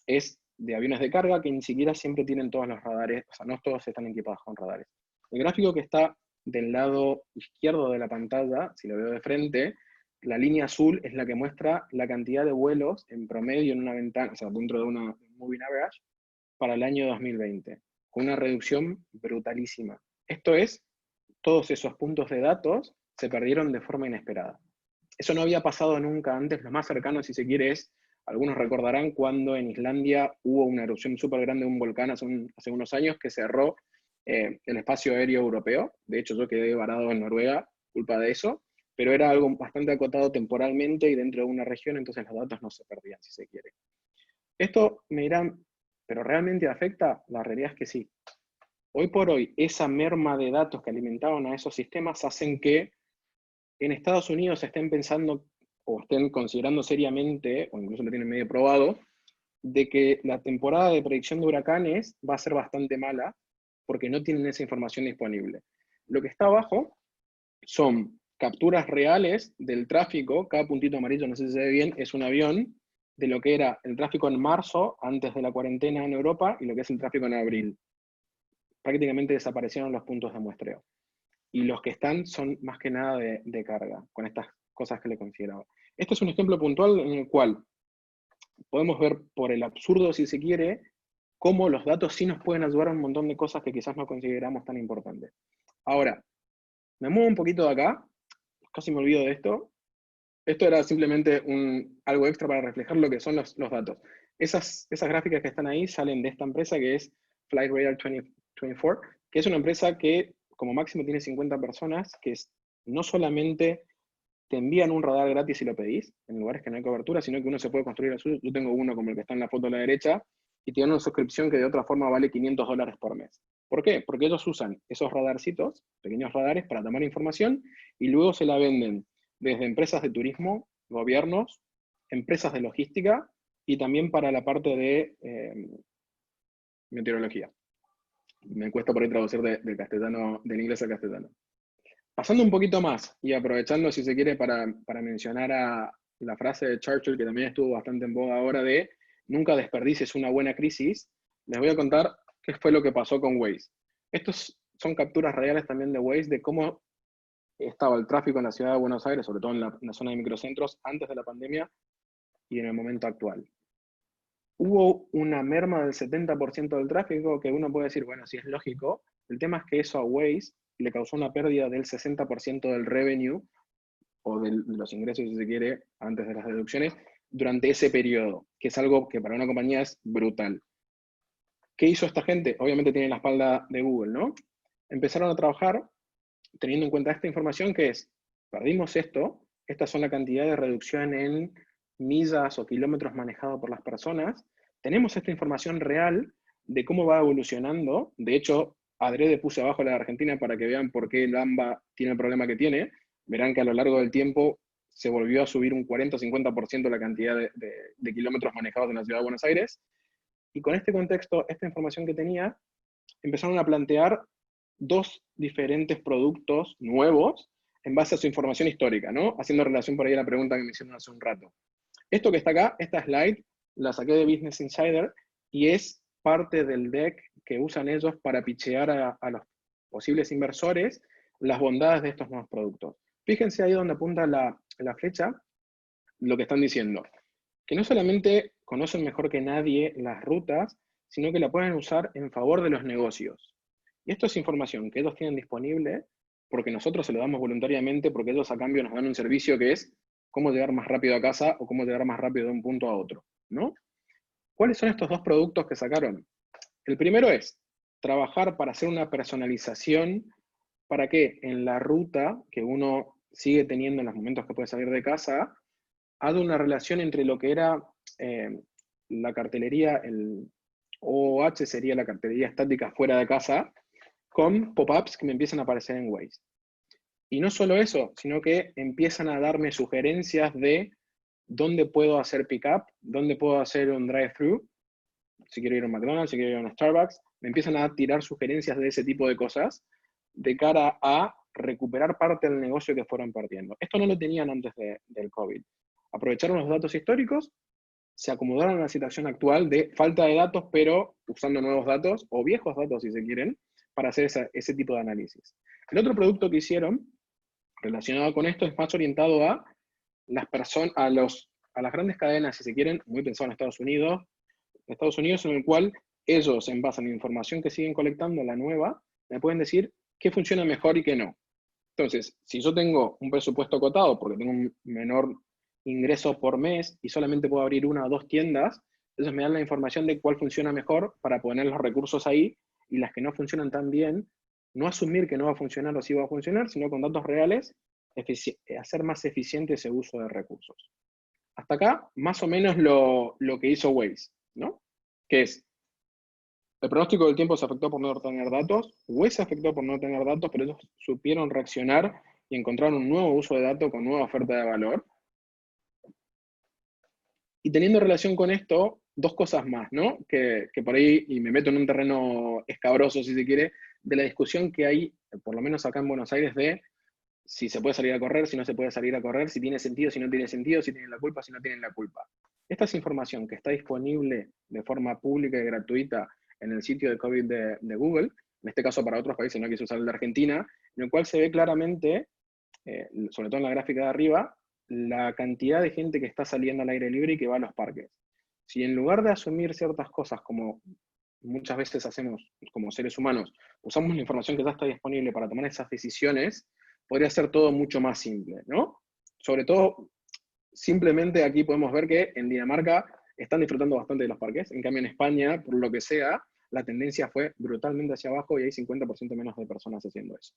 [SPEAKER 4] es de aviones de carga que ni siquiera siempre tienen todos los radares, o sea, no todos están equipados con radares. El gráfico que está del lado izquierdo de la pantalla, si lo veo de frente, la línea azul es la que muestra la cantidad de vuelos en promedio en una ventana, o sea, dentro de una moving average, para el año 2020, con una reducción brutalísima. Esto es, todos esos puntos de datos se perdieron de forma inesperada. Eso no había pasado nunca antes. Lo más cercano, si se quiere, es, algunos recordarán cuando en Islandia hubo una erupción súper grande de un volcán hace unos años que cerró el espacio aéreo europeo. De hecho, yo quedé varado en Noruega, culpa de eso, pero era algo bastante acotado temporalmente y dentro de una región, entonces los datos no se perdían, si se quiere. Esto me dirán, ¿pero realmente afecta? La realidad es que sí. Hoy por hoy, esa merma de datos que alimentaban a esos sistemas hacen que en Estados Unidos estén pensando o estén considerando seriamente, o incluso lo tienen medio probado, de que la temporada de predicción de huracanes va a ser bastante mala porque no tienen esa información disponible. Lo que está abajo son capturas reales del tráfico. Cada puntito amarillo, no sé si se ve bien, es un avión de lo que era el tráfico en marzo, antes de la cuarentena en Europa, y lo que es el tráfico en abril. Prácticamente desaparecieron los puntos de muestreo. Y los que están son más que nada de carga, con estas cosas que le consideraba. Este es un ejemplo puntual en el cual podemos ver por el absurdo, si se quiere, cómo los datos sí nos pueden ayudar a un montón de cosas que quizás no consideramos tan importantes. Ahora, me muevo un poquito de acá, casi me olvido de esto. Esto era simplemente algo extra para reflejar lo que son los datos. Esas gráficas que están ahí salen de esta empresa que es Flight Radar 2024, que es una empresa que como máximo tiene 50 personas, que no solamente te envían un radar gratis si lo pedís, en lugares que no hay cobertura, sino que uno se puede construir el suyo. Yo tengo uno como el que está en la foto a la derecha, y tiene una suscripción que de otra forma vale $500 por mes. ¿Por qué? Porque ellos usan esos radarcitos, pequeños radares, para tomar información, y luego se la venden desde empresas de turismo, gobiernos, empresas de logística, y también para la parte de meteorología. Me cuesta por ahí traducir del inglés al castellano. Pasando un poquito más, y aprovechando, si se quiere, para mencionar a la frase de Churchill, que también estuvo bastante en boga ahora, de nunca desperdicies una buena crisis, les voy a contar qué fue lo que pasó con Waze. Estos son capturas reales también de Waze, de cómo estaba el tráfico en la ciudad de Buenos Aires, sobre todo en la zona de microcentros, antes de la pandemia y en el momento actual. Hubo una merma del 70% del tráfico, que uno puede decir, bueno, sí es lógico. El tema es que eso a Waze le causó una pérdida del 60% del revenue, o de los ingresos, si se quiere, antes de las deducciones, durante ese periodo, que es algo que para una compañía es brutal. ¿Qué hizo esta gente? Obviamente tiene la espalda de Google, ¿no? Empezaron a trabajar teniendo en cuenta esta información, que es, perdimos esto, estas son la cantidad de reducción en millas o kilómetros manejados por las personas, tenemos esta información real de cómo va evolucionando. De hecho, adrede puse abajo la de Argentina para que vean por qué el AMBA tiene el problema que tiene. Verán que a lo largo del tiempo se volvió a subir un 40 o 50% la cantidad de kilómetros manejados en la ciudad de Buenos Aires. Y con este contexto, esta información que tenía, empezaron a plantear dos diferentes productos nuevos en base a su información histórica, ¿no? Haciendo relación por ahí a la pregunta que me hicieron hace un rato. Esto que está acá, esta slide, la saqué de Business Insider y es parte del deck que usan ellos para pitchear a los posibles inversores las bondades de estos nuevos productos. Fíjense ahí donde apunta la flecha, lo que están diciendo. Que no solamente conocen mejor que nadie las rutas, sino que la pueden usar en favor de los negocios. Y esto es información que ellos tienen disponible porque nosotros se lo damos voluntariamente, porque ellos a cambio nos dan un servicio que es cómo llegar más rápido a casa o cómo llegar más rápido de un punto a otro, ¿no? ¿Cuáles son estos dos productos que sacaron? El primero es trabajar para hacer una personalización para que en la ruta que uno sigue teniendo en los momentos que puede salir de casa, haga una relación entre lo que era la cartelería, el OOH sería la cartelería estática fuera de casa, con pop-ups que me empiezan a aparecer en Waze. Y no solo eso, sino que empiezan a darme sugerencias de dónde puedo hacer pick-up, dónde puedo hacer un drive-thru, si quiero ir a un McDonald's, si quiero ir a un Starbucks, me empiezan a tirar sugerencias de ese tipo de cosas de cara a recuperar parte del negocio que fueron perdiendo. Esto no lo tenían antes del COVID. Aprovecharon los datos históricos, se acomodaron a la situación actual de falta de datos, pero usando nuevos datos, o viejos datos si se quieren, para hacer ese tipo de análisis. El otro producto que hicieron, relacionado con esto, es más orientado a las personas, a las grandes cadenas, si se quieren, muy pensado en Estados Unidos, en el cual ellos, en base a la información que siguen colectando, la nueva, me pueden decir qué funciona mejor y qué no. Entonces, si yo tengo un presupuesto acotado, porque tengo un menor ingreso por mes y solamente puedo abrir una o dos tiendas, entonces me dan la información de cuál funciona mejor para poner los recursos ahí, y las que no funcionan tan bien, no asumir que no va a funcionar o sí va a funcionar, sino con datos reales, hacer más eficiente ese uso de recursos. Hasta acá, más o menos lo que hizo Waze, ¿no? Que es, el pronóstico del tiempo se afectó por no tener datos, Waze se afectó por no tener datos, pero ellos supieron reaccionar y encontraron un nuevo uso de datos con nueva oferta de valor. Y teniendo relación con esto, dos cosas más, ¿no? Que por ahí, y me meto en un terreno escabroso, si se quiere, de la discusión que hay, por lo menos acá en Buenos Aires, de si se puede salir a correr, si no se puede salir a correr, si tiene sentido, si no tiene sentido, si tienen la culpa, si no tienen la culpa. Esta es información que está disponible de forma pública y gratuita en el sitio de COVID de Google, en este caso para otros países, no quise usar el de Argentina, en el cual se ve claramente, sobre todo en la gráfica de arriba, la cantidad de gente que está saliendo al aire libre y que va a los parques. Si en lugar de asumir ciertas cosas como muchas veces hacemos como seres humanos, usamos la información que ya está disponible para tomar esas decisiones, podría ser todo mucho más simple, ¿no? Sobre todo, simplemente aquí podemos ver que en Dinamarca están disfrutando bastante de los parques. En cambio, en España, por lo que sea, la tendencia fue brutalmente hacia abajo y hay 50% menos de personas haciendo eso.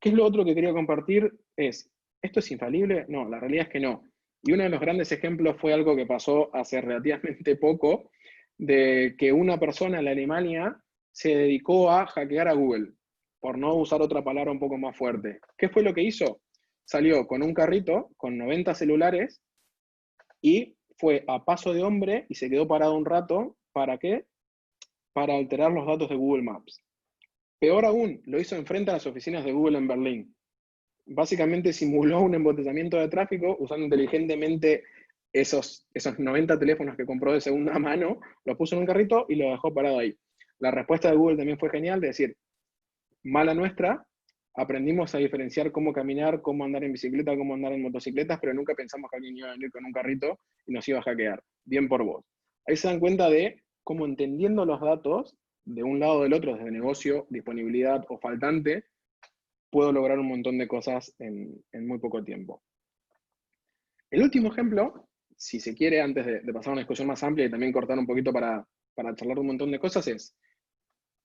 [SPEAKER 4] ¿Qué es lo otro que quería compartir? ¿Esto es infalible? No, la realidad es que no. Y uno de los grandes ejemplos fue algo que pasó hace relativamente poco, de que una persona en la Alemania se dedicó a hackear a Google, por no usar otra palabra un poco más fuerte. ¿Qué fue lo que hizo? Salió con un carrito, con 90 celulares, y fue a paso de hombre y se quedó parado un rato. ¿Para qué? Para alterar los datos de Google Maps. Peor aún, lo hizo enfrente a las oficinas de Google en Berlín. Básicamente simuló un embotellamiento de tráfico usando inteligentemente esos 90 teléfonos que compró de segunda mano, los puso en un carrito y lo dejó parado ahí. La respuesta de Google también fue genial, de decir, mala nuestra, aprendimos a diferenciar cómo caminar, cómo andar en bicicleta, cómo andar en motocicletas, pero nunca pensamos que alguien iba a venir con un carrito y nos iba a hackear. Bien por vos. Ahí se dan cuenta de cómo, entendiendo los datos, de un lado o del otro, desde negocio, disponibilidad o faltante, puedo lograr un montón de cosas en muy poco tiempo. El último ejemplo, si se quiere, antes de pasar a una discusión más amplia y también cortar un poquito para charlar un montón de cosas, es,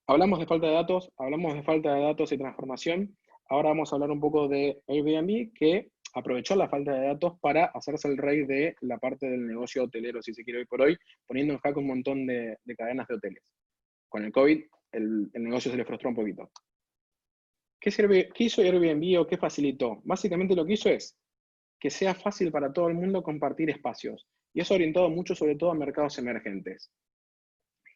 [SPEAKER 4] hablamos de falta de datos, hablamos de falta de datos y transformación, ahora vamos a hablar un poco de Airbnb, que aprovechó la falta de datos para hacerse el rey de la parte del negocio hotelero, si se quiere hoy por hoy, poniendo en jaque un montón de cadenas de hoteles. Con el COVID, el negocio se le frustró un poquito. ¿Qué hizo Airbnb o qué facilitó? Básicamente lo que hizo es que sea fácil para todo el mundo compartir espacios. Y eso orientado mucho sobre todo a mercados emergentes.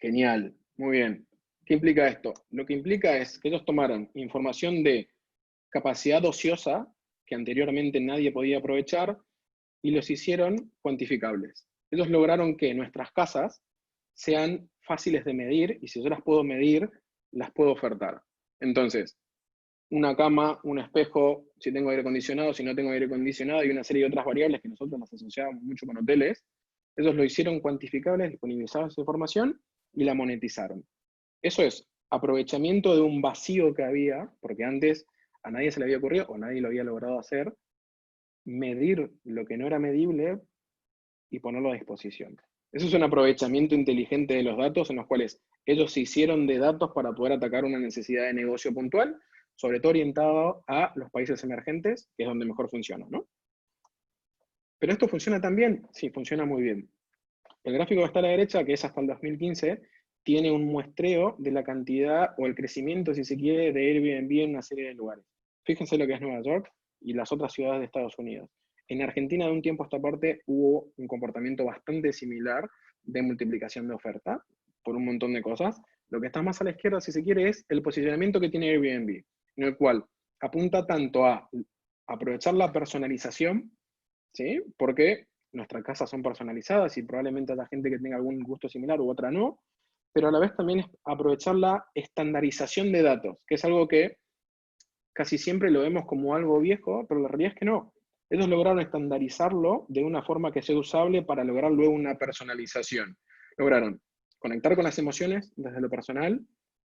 [SPEAKER 4] Genial, muy bien. ¿Qué implica esto? Lo que implica es que ellos tomaron información de capacidad ociosa, que anteriormente nadie podía aprovechar, y los hicieron cuantificables. Ellos lograron que nuestras casas sean fáciles de medir, y si yo las puedo medir, las puedo ofertar. Entonces, una cama, un espejo, si tengo aire acondicionado, si no tengo aire acondicionado, y una serie de otras variables que nosotros las asociábamos mucho con hoteles, ellos lo hicieron cuantificables, disponibilizaron esa información y la monetizaron. Eso es aprovechamiento de un vacío que había, porque antes a nadie se le había ocurrido, o nadie lo había logrado hacer, medir lo que no era medible y ponerlo a disposición. Eso es un aprovechamiento inteligente de los datos en los cuales ellos se hicieron de datos para poder atacar una necesidad de negocio puntual, sobre todo orientado a los países emergentes, que es donde mejor funciona, ¿no? ¿Pero esto funciona también? Sí, funciona muy bien. El gráfico que está a la derecha, que es hasta el 2015, tiene un muestreo de la cantidad o el crecimiento, si se quiere, de Airbnb en una serie de lugares. Fíjense lo que es Nueva York y las otras ciudades de Estados Unidos. En Argentina, de un tiempo a esta parte, hubo un comportamiento bastante similar de multiplicación de oferta por un montón de cosas. Lo que está más a la izquierda, si se quiere, es el posicionamiento que tiene Airbnb, en el cual apunta tanto a aprovechar la personalización, ¿sí? Porque nuestras casas son personalizadas y probablemente haya gente que tenga algún gusto similar u otra no, pero a la vez también es aprovechar la estandarización de datos, que es algo que casi siempre lo vemos como algo viejo, pero la realidad es que no. Ellos lograron estandarizarlo de una forma que sea usable para lograr luego una personalización. Lograron conectar con las emociones desde lo personal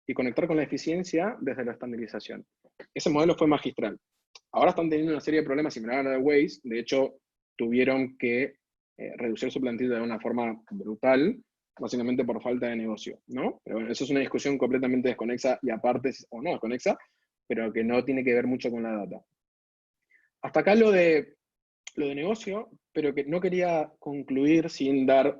[SPEAKER 4] y conectar con la eficiencia desde la estandarización. Ese modelo fue magistral. Ahora están teniendo una serie de problemas similares a la de Waze. De hecho, tuvieron que reducir su plantilla de una forma brutal, básicamente por falta de negocio, ¿no? Pero bueno, eso es una discusión completamente desconexa y aparte, o no desconexa, pero que no tiene que ver mucho con la data. Hasta acá lo de negocio, pero que no quería concluir sin dar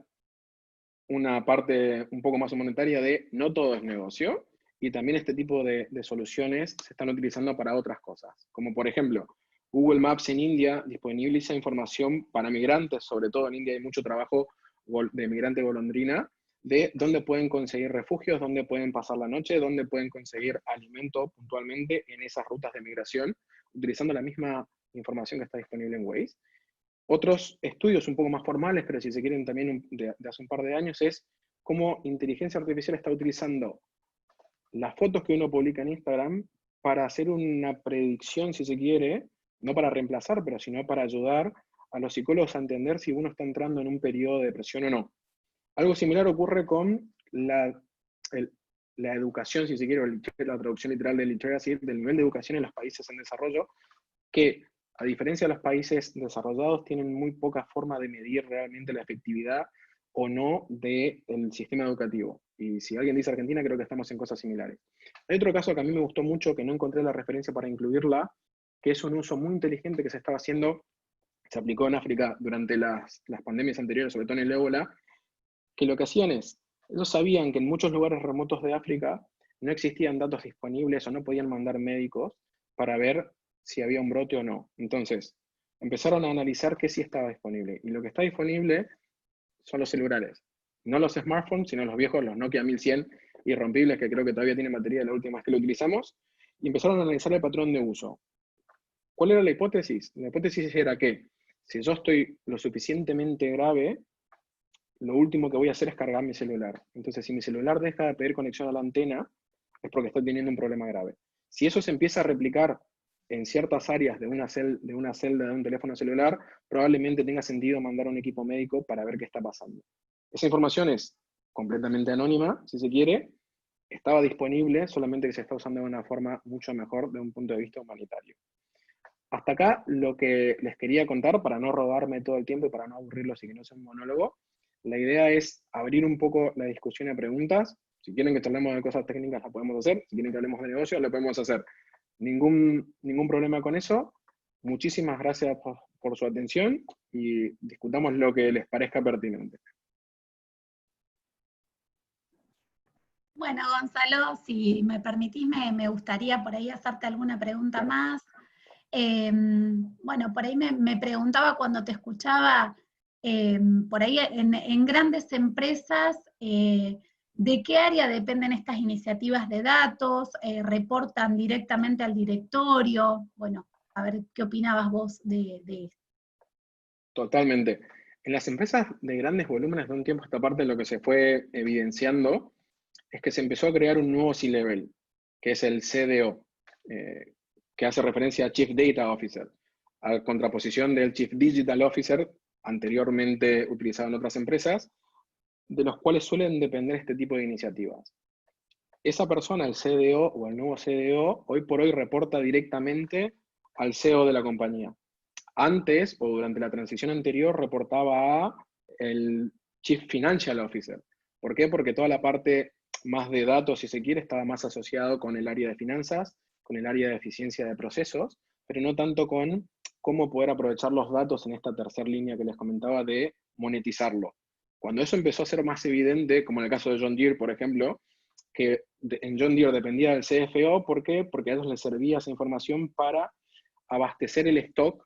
[SPEAKER 4] una parte un poco más monetaria de no todo es negocio, y también este tipo de soluciones se están utilizando para otras cosas, como por ejemplo, Google Maps en India disponibiliza información para migrantes, sobre todo en India hay mucho trabajo de migrante golondrina, de dónde pueden conseguir refugios, dónde pueden pasar la noche, dónde pueden conseguir alimento puntualmente en esas rutas de migración, utilizando la misma información que está disponible en Waze. Otros estudios un poco más formales, pero si se quieren también de hace un par de años, es cómo inteligencia artificial está utilizando las fotos que uno publica en Instagram para hacer una predicción, si se quiere, no para reemplazar, pero sino para ayudar a los psicólogos a entender si uno está entrando en un periodo de depresión o no. Algo similar ocurre con la educación, si se quiere, la traducción literal de literacy, del nivel de educación en los países en desarrollo, que a diferencia de los países desarrollados, tienen muy poca forma de medir realmente la efectividad o no del sistema educativo. Y si alguien dice Argentina, creo que estamos en cosas similares. Hay otro caso que a mí me gustó mucho, que no encontré la referencia para incluirla, que es un uso muy inteligente que se estaba haciendo, se aplicó en África durante las pandemias anteriores, sobre todo en el ébola, que lo que hacían es, ellos sabían que en muchos lugares remotos de África no existían datos disponibles o no podían mandar médicos para ver si había un brote o no. Entonces, empezaron a analizar qué sí estaba disponible. Y lo que está disponible son los celulares. No los smartphones, sino los viejos, los Nokia 1100 irrompibles, que creo que todavía tienen batería de la última vez que lo utilizamos. Y empezaron a analizar el patrón de uso. ¿Cuál era la hipótesis? La hipótesis era que si yo estoy lo suficientemente grave, lo último que voy a hacer es cargar mi celular. Entonces, si mi celular deja de pedir conexión a la antena, es porque está teniendo un problema grave. Si eso se empieza a replicar en ciertas áreas de una celda de un teléfono celular, probablemente tenga sentido mandar a un equipo médico para ver qué está pasando. Esa información es completamente anónima, si se quiere, estaba disponible, solamente que se está usando de una forma mucho mejor de un punto de vista humanitario. Hasta acá lo que les quería contar, para no robarme todo el tiempo y para no aburrirlos y que no sea un monólogo. La idea es abrir un poco la discusión a preguntas. Si quieren que charlemos de cosas técnicas, la podemos hacer. Si quieren que hablemos de negocios, lo podemos hacer. Ningún problema con eso. Muchísimas gracias por su atención y discutamos lo que les parezca pertinente.
[SPEAKER 5] Bueno, Gonzalo, si me permitís, me gustaría por ahí hacerte alguna pregunta más. Bueno, por ahí me preguntaba cuando te escuchaba, por ahí en grandes empresas, ¿de qué área dependen estas iniciativas de datos? ¿Reportan directamente al directorio? Bueno, a ver, ¿qué opinabas vos de esto?
[SPEAKER 4] Totalmente. En las empresas de grandes volúmenes de un tiempo a esta parte, lo que se fue evidenciando es que se empezó a crear un nuevo C-Level, que es el CDO, que hace referencia a Chief Data Officer, a contraposición del Chief Digital Officer, anteriormente utilizado en otras empresas, de los cuales suelen depender este tipo de iniciativas. Esa persona, el CDO o el nuevo CDO, hoy por hoy reporta directamente al CEO de la compañía. Antes, o durante la transición anterior, reportaba a el Chief Financial Officer. ¿Por qué? Porque toda la parte más de datos, si se quiere, estaba más asociado con el área de finanzas, con el área de eficiencia de procesos, pero no tanto con cómo poder aprovechar los datos en esta tercera línea que les comentaba de monetizarlo. Cuando eso empezó a ser más evidente, como en el caso de John Deere, por ejemplo, que en John Deere dependía del CFO, ¿por qué? Porque a ellos les servía esa información para abastecer el stock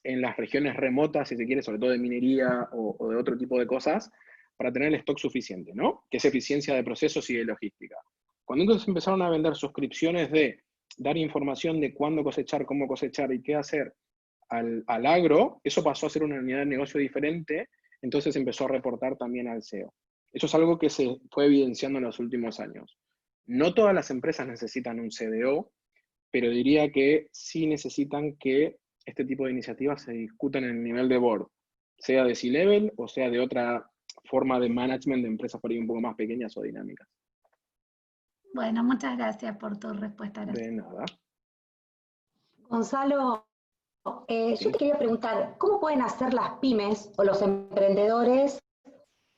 [SPEAKER 4] en las regiones remotas, si se quiere, sobre todo de minería o de otro tipo de cosas, para tener el stock suficiente, ¿no? Que es eficiencia de procesos y de logística. Cuando entonces empezaron a vender suscripciones de dar información de cuándo cosechar, cómo cosechar y qué hacer al agro, eso pasó a ser una unidad de negocio diferente, entonces empezó a reportar también al CEO. Eso es algo que se fue evidenciando en los últimos años. No todas las empresas necesitan un CDO, pero diría que sí necesitan que este tipo de iniciativas se discutan en el nivel de board, sea de C-Level o sea de otra forma de management de empresas por ahí un poco más pequeñas o dinámicas.
[SPEAKER 5] Bueno, muchas gracias por tu respuesta. Gracias.
[SPEAKER 4] De nada.
[SPEAKER 3] Gonzalo,
[SPEAKER 4] Sí.
[SPEAKER 3] yo te quería preguntar, ¿cómo pueden hacer las pymes o los emprendedores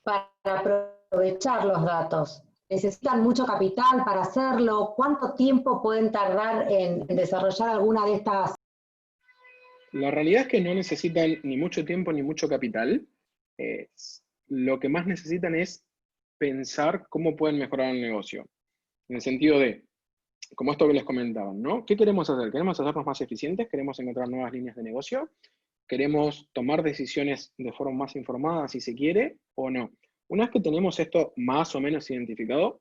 [SPEAKER 3] para aprovechar los datos? ¿Necesitan mucho capital para hacerlo? ¿Cuánto tiempo pueden tardar en desarrollar alguna de estas?
[SPEAKER 4] La realidad es que no necesitan ni mucho tiempo ni mucho capital. Lo que más necesitan es pensar cómo pueden mejorar el negocio. En el sentido de, como esto que les comentaban, ¿no? ¿Qué queremos hacer? ¿Queremos hacernos más eficientes? ¿Queremos encontrar nuevas líneas de negocio? ¿Queremos tomar decisiones de forma más informada, si se quiere, o no? Una vez que tenemos esto más o menos identificado,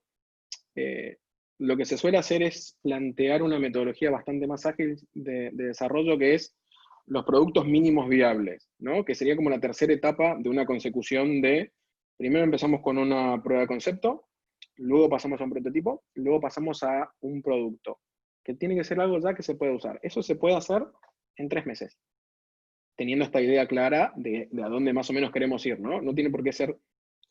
[SPEAKER 4] lo que se suele hacer es plantear una metodología bastante más ágil de desarrollo, que es los productos mínimos viables, ¿no? Que sería como la tercera etapa de una consecución de, primero empezamos con una prueba de concepto, luego pasamos a un prototipo, luego pasamos a un producto, que tiene que ser algo ya que se puede usar. Eso se puede hacer en 3 meses, teniendo esta idea clara de a dónde más o menos queremos ir, ¿no? No tiene por qué ser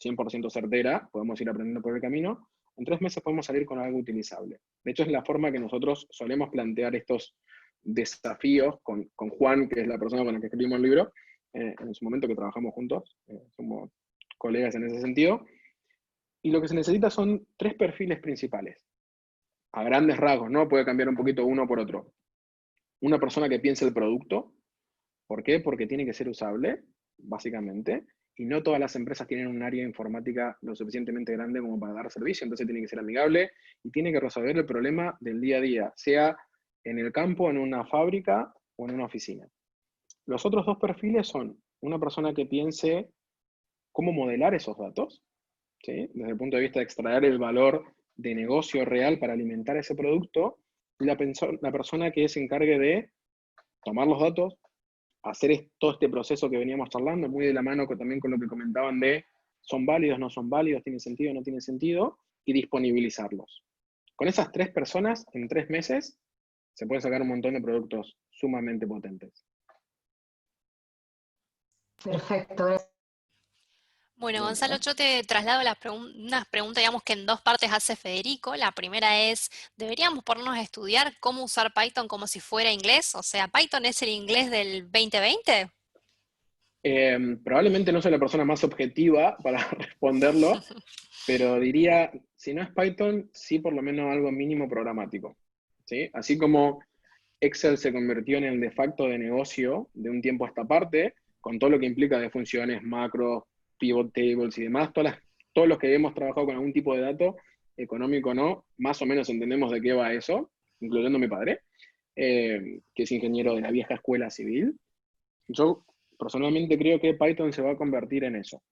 [SPEAKER 4] 100% certera, podemos ir aprendiendo por el camino. En 3 meses podemos salir con algo utilizable. De hecho, es la forma que nosotros solemos plantear estos desafíos con Juan, que es la persona con la que escribimos el libro, en su momento que trabajamos juntos, somos colegas en ese sentido, y lo que se necesita son 3 perfiles principales, a grandes rasgos, ¿no? Puede cambiar un poquito uno por otro. Una persona que piense el producto. ¿Por qué? Porque tiene que ser usable, básicamente, y no todas las empresas tienen un área informática lo suficientemente grande como para dar servicio, entonces tiene que ser amigable y tiene que resolver el problema del día a día, sea en el campo, en una fábrica o en una oficina. Los otros 2 perfiles son una persona que piense cómo modelar esos datos, ¿sí? Desde el punto de vista de extraer el valor de negocio real para alimentar ese producto, y la persona que se encargue de tomar los datos, hacer todo este proceso que veníamos charlando, muy de la mano también con lo que comentaban de son válidos, no son válidos, tiene sentido, no tiene sentido, y disponibilizarlos. Con esas 3 personas, en 3 meses, se puede sacar un montón de productos sumamente potentes.
[SPEAKER 3] Perfecto, gracias.
[SPEAKER 2] Bueno, Gonzalo, yo te traslado unas preguntas, digamos, que en 2 partes hace Federico. La primera es, ¿deberíamos ponernos a estudiar cómo usar Python como si fuera inglés? O sea, ¿Python es el inglés del 2020?
[SPEAKER 4] Probablemente no soy la persona más objetiva para responderlo, pero diría, si no es Python, sí por lo menos algo mínimo programático, ¿sí? Así como Excel se convirtió en el de facto de negocio de un tiempo a esta parte, con todo lo que implica de funciones, macros, pivot tables y demás, todos los que hemos trabajado con algún tipo de dato, económico o no, más o menos entendemos de qué va eso, incluyendo mi padre, que es ingeniero de la vieja escuela civil. Yo personalmente creo que Python se va a convertir en eso.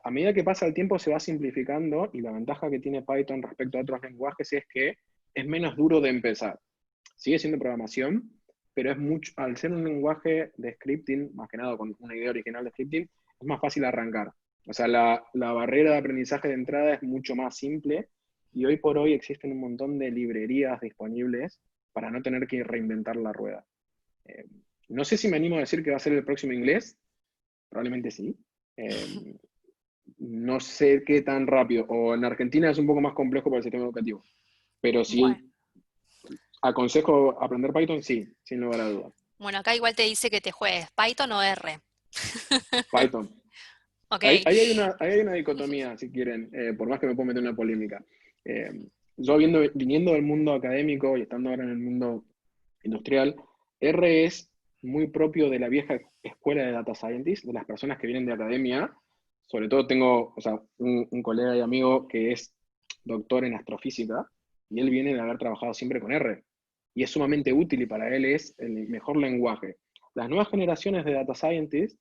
[SPEAKER 4] A medida que pasa el tiempo se va simplificando, y la ventaja que tiene Python respecto a otros lenguajes es que es menos duro de empezar. Sigue siendo programación, pero es mucho, al ser un lenguaje de scripting, más que nada con una idea original de scripting, es más fácil arrancar. O sea, la barrera de aprendizaje de entrada es mucho más simple, y hoy por hoy existen un montón de librerías disponibles para no tener que reinventar la rueda. No sé si me animo a decir que va a ser el próximo inglés, probablemente sí. No sé qué tan rápido, o en Argentina es un poco más complejo para el sistema educativo, pero sí.
[SPEAKER 2] Bueno.
[SPEAKER 4] ¿Aconsejo aprender Python? Sí, sin lugar a dudas.
[SPEAKER 2] Bueno, acá igual te dice que te juegues, ¿Python o R?
[SPEAKER 4] Python.
[SPEAKER 2] Ok.
[SPEAKER 4] Ahí hay una dicotomía, si quieren, por más que me puedo meter en una polémica. Yo viniendo del mundo académico y estando ahora en el mundo industrial, R es muy propio de la vieja escuela de Data Scientist, de las personas que vienen de academia. Sobre todo tengo, un colega y amigo que es doctor en astrofísica, y él viene de haber trabajado siempre con R. Y es sumamente útil, y para él es el mejor lenguaje. Las nuevas generaciones de Data Scientists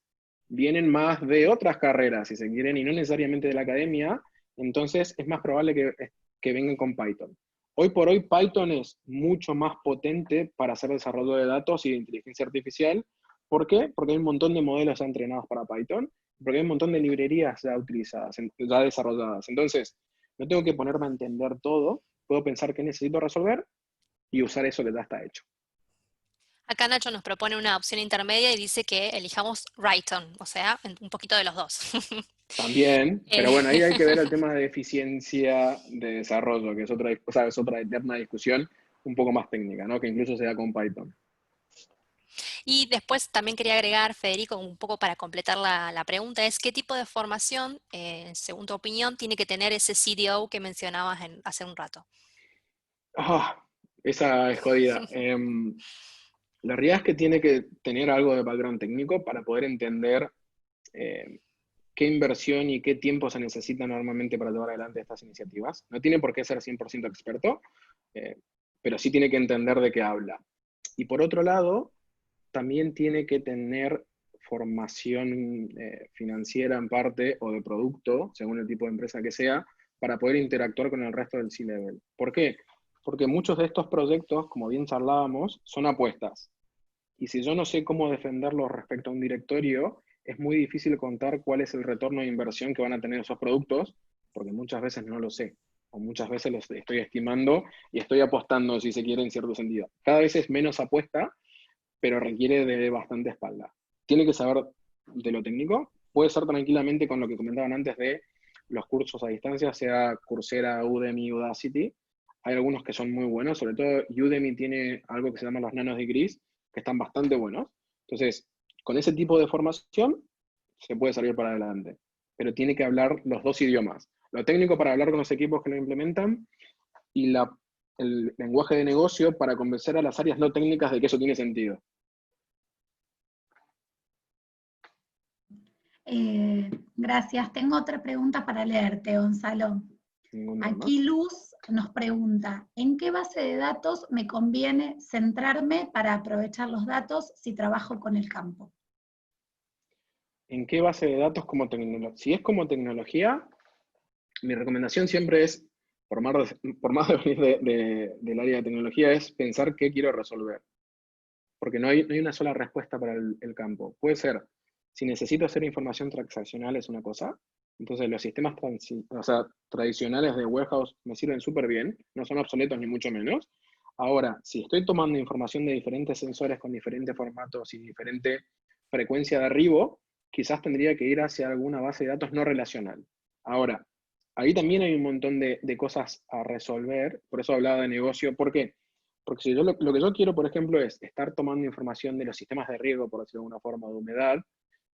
[SPEAKER 4] vienen más de otras carreras, si se quieren, y no necesariamente de la academia, entonces es más probable que vengan con Python. Hoy por hoy Python es mucho más potente para hacer desarrollo de datos y de inteligencia artificial. ¿Por qué? Porque hay un montón de modelos ya entrenados para Python, porque hay un montón de librerías ya utilizadas, ya desarrolladas. Entonces, no tengo que ponerme a entender todo, puedo pensar qué necesito resolver y usar eso que ya está hecho.
[SPEAKER 2] Acá Nacho nos propone una opción intermedia y dice que elijamos Python, o sea, un poquito de los dos.
[SPEAKER 4] También, pero bueno, ahí hay que ver el tema de eficiencia de desarrollo, que es otra eterna discusión un poco más técnica, ¿no? Que incluso se da con Python.
[SPEAKER 2] Y después también quería agregar, Federico, un poco para completar la pregunta, es ¿qué tipo de formación, según tu opinión, tiene que tener ese CDO que mencionabas hace un rato?
[SPEAKER 4] Esa es jodida. La realidad es que tiene que tener algo de background técnico para poder entender qué inversión y qué tiempo se necesita normalmente para llevar adelante estas iniciativas. No tiene por qué ser 100% experto, pero sí tiene que entender de qué habla. Y por otro lado, también tiene que tener formación financiera en parte, o de producto, según el tipo de empresa que sea, para poder interactuar con el resto del C-Level. ¿Por qué? Porque muchos de estos proyectos, como bien charlábamos, son apuestas. Y si yo no sé cómo defenderlos respecto a un directorio, es muy difícil contar cuál es el retorno de inversión que van a tener esos productos, porque muchas veces no lo sé, o muchas veces los estoy estimando y estoy apostando, si se quiere, en cierto sentido. Cada vez es menos apuesta, pero requiere de bastante espalda. Tiene que saber de lo técnico, puede ser tranquilamente con lo que comentaban antes de los cursos a distancia, sea Coursera, Udemy, Udacity. hay algunos que son muy buenos, sobre todo Udemy tiene algo que se llama los nanodegrees, que están bastante buenos. Entonces, con ese tipo de formación se puede salir para adelante, pero tiene que hablar los dos idiomas. Lo técnico para hablar con los equipos que lo implementan y el lenguaje de negocio para convencer a las áreas no técnicas de que eso tiene sentido.
[SPEAKER 5] Gracias. Tengo otra pregunta para leerte, Gonzalo. Aquí Luz nos pregunta, ¿en qué base de datos me conviene centrarme para aprovechar los datos si trabajo con el campo?
[SPEAKER 4] ¿En qué base de datos como tecnología? Si es como tecnología, mi recomendación siempre es, por más de venir del área de tecnología, es pensar qué quiero resolver. Porque no hay una sola respuesta para el campo. Puede ser, si necesito hacer información transaccional es una cosa, entonces los sistemas tradicionales de warehouse me sirven súper bien, no son obsoletos ni mucho menos. Ahora, si estoy tomando información de diferentes sensores con diferentes formatos y diferente frecuencia de arribo, quizás tendría que ir hacia alguna base de datos no relacional. Ahora, ahí también hay un montón de cosas a resolver, por eso hablaba de negocio. ¿Por qué? Porque si yo lo que yo quiero, por ejemplo, es estar tomando información de los sistemas de riego, por decirlo de alguna forma, de humedad,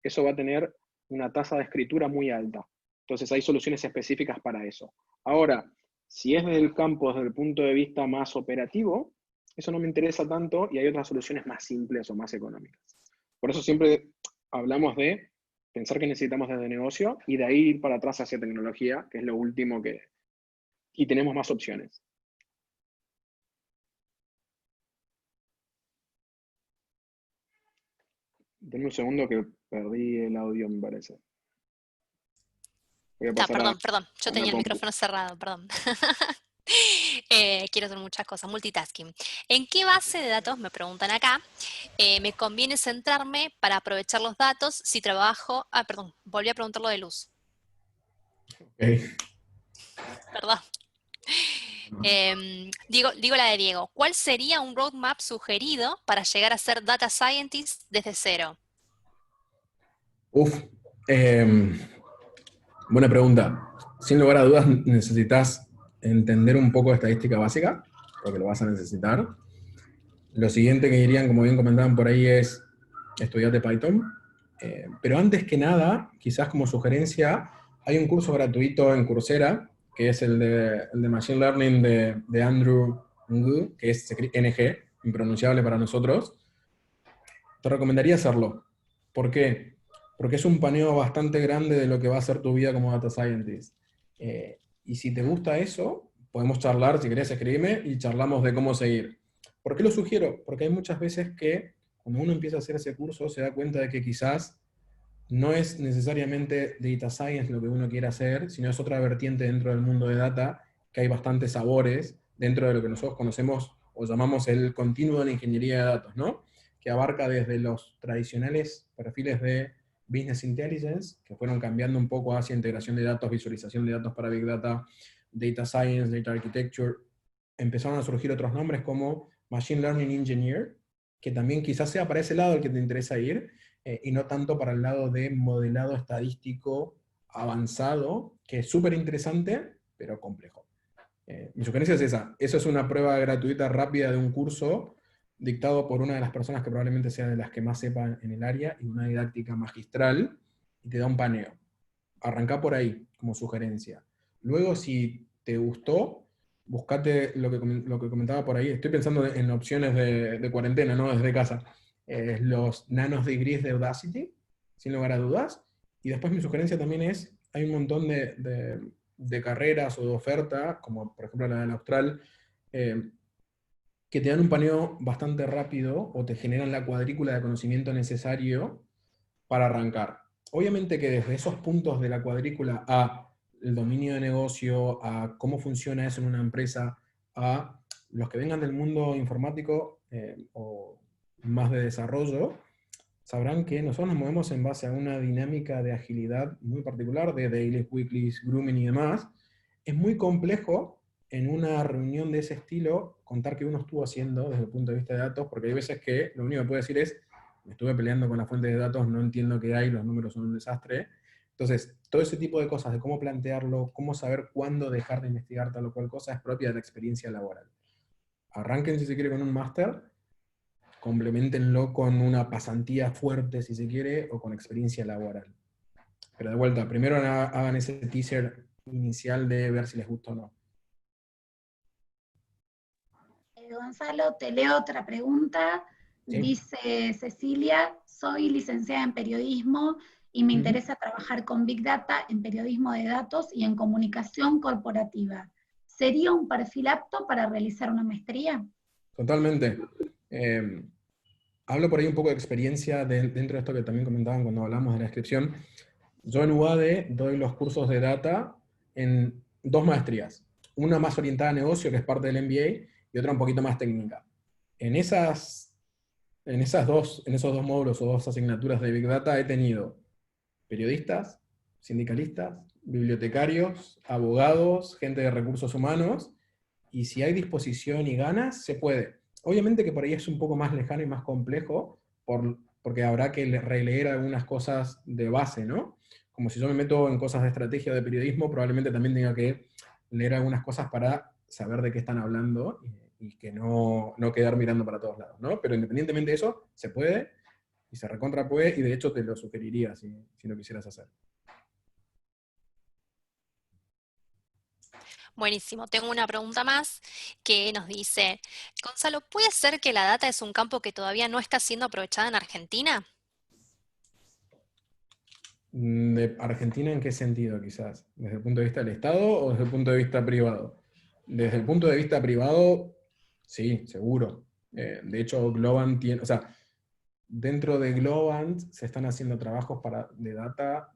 [SPEAKER 4] eso va a tener una tasa de escritura muy alta. Entonces hay soluciones específicas para eso. Ahora, si es desde el campo, desde el punto de vista más operativo, eso no me interesa tanto y hay otras soluciones más simples o más económicas. Por eso siempre hablamos de pensar que necesitamos desde negocio y de ahí ir para atrás hacia tecnología, que es lo último y tenemos más opciones. Denme un segundo que perdí el audio, me parece.
[SPEAKER 2] Perdón, yo tenía el micrófono cerrado, perdón. Quiero hacer muchas cosas, multitasking. ¿En qué base de datos, me preguntan acá, me conviene centrarme para aprovechar los datos si trabajo... perdón, volví a preguntarlo de Luz.
[SPEAKER 6] Okay.
[SPEAKER 2] Perdón. Digo la de Diego. ¿Cuál sería un roadmap sugerido para llegar a ser data scientist desde cero?
[SPEAKER 6] Buena pregunta. Sin lugar a dudas necesitas entender un poco de estadística básica, porque lo vas a necesitar. Lo siguiente que dirían, como bien comentaban por ahí, es estudiar Python. Pero antes que nada, quizás como sugerencia, hay un curso gratuito en Coursera, que es el de Machine Learning de Andrew Ng, que es NG, impronunciable para nosotros. Te recomendaría hacerlo. ¿Por qué? Porque es un paneo bastante grande de lo que va a ser tu vida como data scientist. Y si te gusta eso, podemos charlar, si querés escribirme, y charlamos de cómo seguir. ¿Por qué lo sugiero? Porque hay muchas veces que cuando uno empieza a hacer ese curso se da cuenta de que quizás no es necesariamente data science lo que uno quiere hacer, sino es otra vertiente dentro del mundo de data, que hay bastantes sabores dentro de lo que nosotros conocemos o llamamos el continuo de la ingeniería de datos, ¿no? Que abarca desde los tradicionales perfiles de Business Intelligence, que fueron cambiando un poco hacia integración de datos, visualización de datos para Big Data, Data Science, Data Architecture. Empezaron a surgir otros nombres como Machine Learning Engineer, que también quizás sea para ese lado el que te interesa ir, y no tanto para el lado de modelado estadístico avanzado, que es súper interesante, pero complejo. Mi sugerencia es esa. Eso es una prueba gratuita rápida de un curso dictado por una de las personas que probablemente sea de las que más sepan en el área, y una didáctica magistral, y te da un paneo. Arrancá por ahí, como sugerencia. Luego, si te gustó, buscate lo que comentaba por ahí. Estoy pensando en opciones de cuarentena, ¿no? Desde casa. Los nanodegrees de Udacity, sin lugar a dudas. Y después mi sugerencia también es, hay un montón de carreras o de oferta, como por ejemplo la del Austral, que te dan un paneo bastante rápido o te generan la cuadrícula de conocimiento necesario para arrancar. Obviamente que desde esos puntos de la cuadrícula a el dominio de negocio, a cómo funciona eso en una empresa, a los que vengan del mundo informático o más de desarrollo, sabrán que nosotros nos movemos en base a una dinámica de agilidad muy particular, de dailies, weeklies, grooming y demás. Es muy complejo en una reunión de ese estilo contar qué uno estuvo haciendo desde el punto de vista de datos, porque hay veces que lo único que puede decir es, me estuve peleando con la fuente de datos, no entiendo qué hay, los números son un desastre, Entonces, todo ese tipo de cosas, de cómo plantearlo, cómo saber cuándo dejar de investigar tal o cual cosa, es propia de la experiencia laboral. Arranquen, si se quiere, con un máster, complementenlo con una pasantía fuerte, si se quiere, o con experiencia laboral. Pero de vuelta, primero hagan ese teaser inicial de ver si les gusta o no.
[SPEAKER 5] Gonzalo, te leo otra pregunta.
[SPEAKER 6] Sí.
[SPEAKER 5] Dice Cecilia, soy licenciada en periodismo y me interesa trabajar con Big Data en periodismo de datos y en comunicación corporativa. ¿Sería un perfil apto para realizar una maestría?
[SPEAKER 6] Totalmente. Hablo por ahí un poco de experiencia dentro de esto que también comentaban cuando hablamos de la inscripción. Yo en UADE doy los cursos de data en 2 maestrías. Una más orientada a negocio, que es parte del MBA, y otra un poquito más técnica. En esos dos módulos o 2 asignaturas de Big Data he tenido periodistas, sindicalistas, bibliotecarios, abogados, gente de recursos humanos, y si hay disposición y ganas, se puede. Obviamente que por ahí es un poco más lejano y más complejo, porque habrá que releer algunas cosas de base, ¿no? Como si yo me meto en cosas de estrategia o de periodismo, probablemente también tenga que leer algunas cosas para saber de qué están hablando y que no quedar mirando para todos lados, ¿no? Pero independientemente de eso, se puede, y se recontra puede, y de hecho te lo sugeriría si lo quisieras hacer.
[SPEAKER 2] Buenísimo. Tengo una pregunta más que nos dice, Gonzalo, ¿puede ser que la data es un campo que todavía no está siendo aprovechada en Argentina?
[SPEAKER 6] ¿De Argentina en qué sentido, quizás? ¿Desde el punto de vista del Estado o desde el punto de vista privado? Desde el punto de vista privado, sí, seguro. De hecho, Globant tiene, o sea, dentro de Globant se están haciendo trabajos de data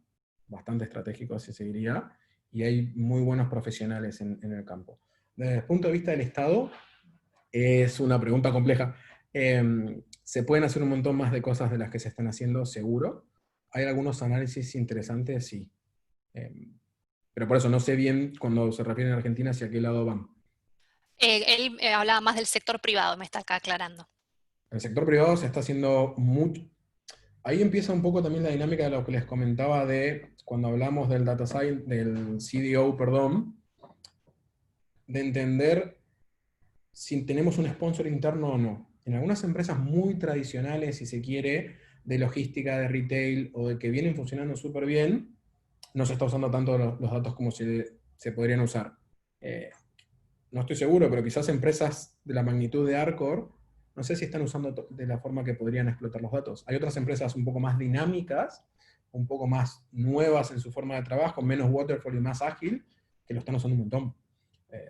[SPEAKER 6] bastante estratégicos, se diría, y hay muy buenos profesionales en el campo. Desde el punto de vista del Estado, es una pregunta compleja. Se pueden hacer un montón más de cosas de las que se están haciendo, seguro. Hay algunos análisis interesantes, sí. Pero por eso no sé bien, cuando se refieren a Argentina, hacia qué lado van.
[SPEAKER 2] Él hablaba más del sector privado, me está acá aclarando.
[SPEAKER 6] El sector privado se está haciendo mucho. Ahí empieza un poco también la dinámica de lo que les comentaba de cuando hablamos del data science, del CDO, perdón, de entender si tenemos un sponsor interno o no. En algunas empresas muy tradicionales, si se quiere, de logística, de retail, o de que vienen funcionando súper bien, no se está usando tanto los datos como se podrían usar. No estoy seguro, pero quizás empresas de la magnitud de Arcor, no sé si están usando de la forma que podrían explotar los datos. Hay otras empresas un poco más dinámicas, un poco más nuevas en su forma de trabajo, menos waterfall y más ágil, que lo están usando un montón.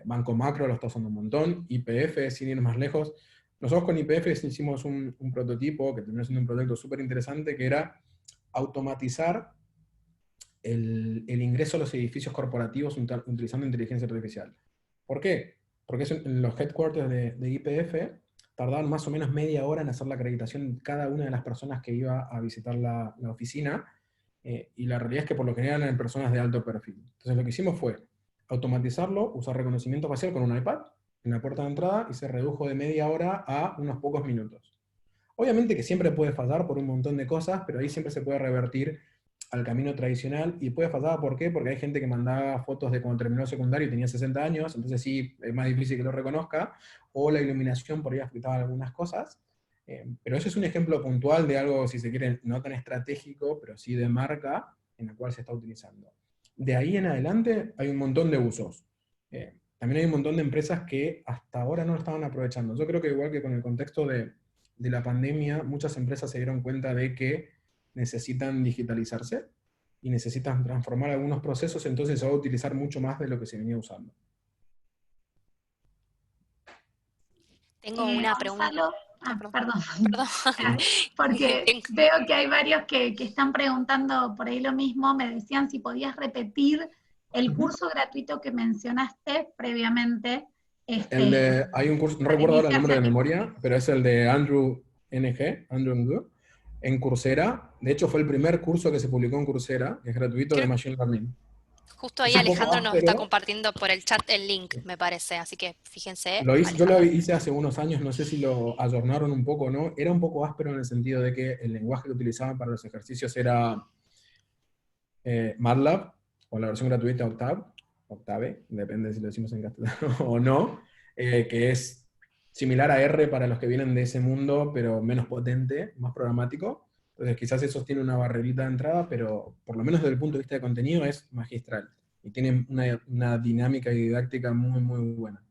[SPEAKER 6] Banco Macro lo está usando un montón, YPF, sin ir más lejos. Nosotros con YPF hicimos un prototipo, que terminó siendo un proyecto súper interesante, que era automatizar el ingreso a los edificios corporativos utilizando inteligencia artificial. ¿Por qué? Porque en los headquarters de YPF tardaban más o menos media hora en hacer la acreditación de cada una de las personas que iba a visitar la oficina, y la realidad es que por lo general eran personas de alto perfil. Entonces lo que hicimos fue automatizarlo, usar reconocimiento facial con un iPad en la puerta de entrada, y se redujo de media hora a unos pocos minutos. Obviamente que siempre puede fallar por un montón de cosas, pero ahí siempre se puede revertir al camino tradicional, y puede fallar, ¿por qué? Porque hay gente que mandaba fotos de cuando terminó secundario y tenía 60 años, entonces sí, es más difícil que lo reconozca, o la iluminación por ahí afectaba algunas cosas, pero ese es un ejemplo puntual de algo, si se quiere, no tan estratégico, pero sí de marca, en la cual se está utilizando. De ahí en adelante hay un montón de usos. También hay un montón de empresas que hasta ahora no lo estaban aprovechando. Yo creo que igual que con el contexto de la pandemia, muchas empresas se dieron cuenta de que necesitan digitalizarse y necesitan transformar algunos procesos, entonces se va a utilizar mucho más de lo que se venía usando.
[SPEAKER 2] Tengo una pregunta.
[SPEAKER 5] Gonzalo, perdón.
[SPEAKER 2] Perdón.
[SPEAKER 5] Porque veo que hay varios que están preguntando por ahí lo mismo. Me decían si podías repetir el curso gratuito que mencionaste previamente.
[SPEAKER 6] Hay un curso, no recuerdo ahora el nombre de memoria, pero es el de Andrew Ng, en Coursera. De hecho, fue el primer curso que se publicó en Coursera, que es gratuito, de Machine Learning.
[SPEAKER 2] Justo ahí Alejandro nos está compartiendo por el chat el link, me parece, así que fíjense.
[SPEAKER 6] Yo lo hice hace unos años, no sé si lo ayornaron un poco o no. Era un poco áspero en el sentido de que el lenguaje que utilizaban para los ejercicios era MATLAB, o la versión gratuita Octave, depende si lo decimos en castellano o no, que es similar a R para los que vienen de ese mundo, pero menos potente, más programático. Entonces quizás eso tiene una barrerita de entrada, pero por lo menos desde el punto de vista de contenido es magistral. Y tiene una dinámica y didáctica muy, muy buena.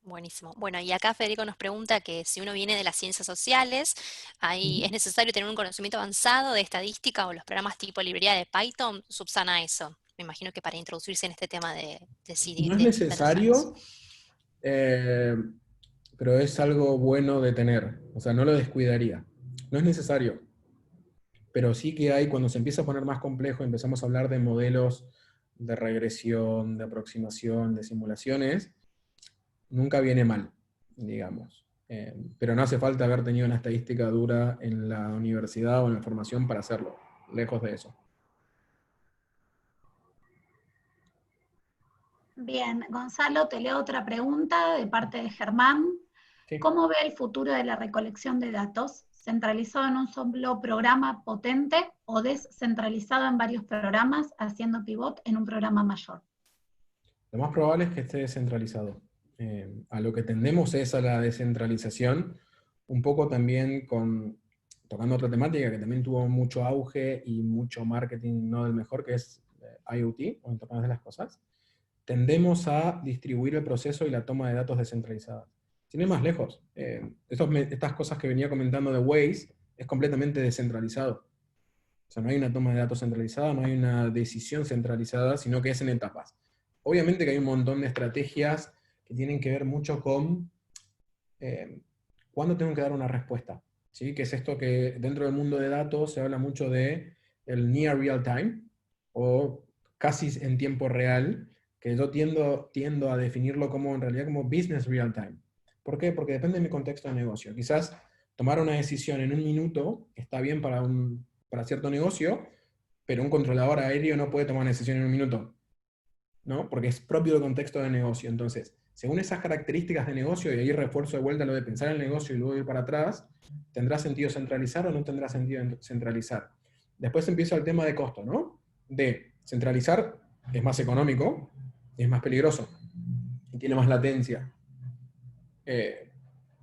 [SPEAKER 2] Buenísimo. Bueno, y acá Federico nos pregunta que si uno viene de las ciencias sociales, ahí es necesario tener un conocimiento avanzado de estadística o los programas tipo librería de Python subsana eso. Me imagino que para introducirse en este tema de
[SPEAKER 6] No es necesario, pero es algo bueno de tener. O sea, no lo descuidaría. No es necesario. Pero sí que hay, cuando se empieza a poner más complejo, empezamos a hablar de modelos de regresión, de aproximación, de simulaciones, nunca viene mal, digamos. Pero no hace falta haber tenido una estadística dura en la universidad o en la formación para hacerlo, lejos de eso.
[SPEAKER 5] Bien, Gonzalo, te leo otra pregunta de parte de Germán.
[SPEAKER 6] Sí.
[SPEAKER 5] ¿Cómo ve el futuro de la recolección de datos? ¿Centralizado en un solo programa potente o descentralizado en varios programas, haciendo pivot en un programa mayor?
[SPEAKER 6] Lo más probable es que esté descentralizado. A lo que tendemos es a la descentralización, un poco también tocando otra temática que también tuvo mucho auge y mucho marketing no del mejor, que es IoT, o Internet de las Cosas. Tendemos a distribuir el proceso y la toma de datos descentralizada. Sin ir más lejos, estas cosas que venía comentando de Waze es completamente descentralizado. O sea, no hay una toma de datos centralizada, no hay una decisión centralizada, sino que es en etapas. Obviamente que hay un montón de estrategias que tienen que ver mucho con cuándo tengo que dar una respuesta. ¿Sí? Que es esto que dentro del mundo de datos se habla mucho de el near real time, o casi en tiempo real, que yo tiendo a definirlo como en realidad como business real time. ¿Por qué? Porque depende de mi contexto de negocio. Quizás tomar una decisión en un minuto está bien para cierto negocio, pero un controlador aéreo no puede tomar una decisión en un minuto, ¿no? Porque es propio del contexto de negocio. Entonces, según esas características de negocio, y ahí refuerzo de vuelta lo de pensar en el negocio y luego ir para atrás, ¿tendrá sentido centralizar o no tendrá sentido centralizar? Después empieza el tema de costo, ¿no? De centralizar es más económico, es más peligroso, y tiene más latencia.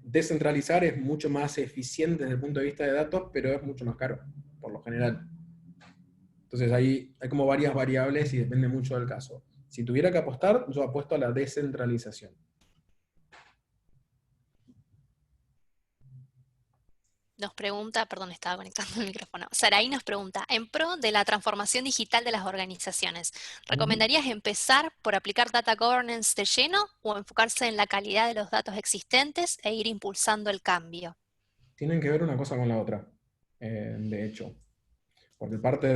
[SPEAKER 6] Descentralizar es mucho más eficiente desde el punto de vista de datos, pero es mucho más caro, por lo general. Entonces hay como varias variables y depende mucho del caso. Si tuviera que apostar, yo apuesto a la descentralización.
[SPEAKER 2] Nos pregunta, perdón, estaba conectando el micrófono. Saraí nos pregunta, en pro de la transformación digital de las organizaciones, ¿recomendarías empezar por aplicar data governance de lleno o enfocarse en la calidad de los datos existentes e ir impulsando el cambio?
[SPEAKER 6] Tienen que ver una cosa con la otra, de hecho. Porque parte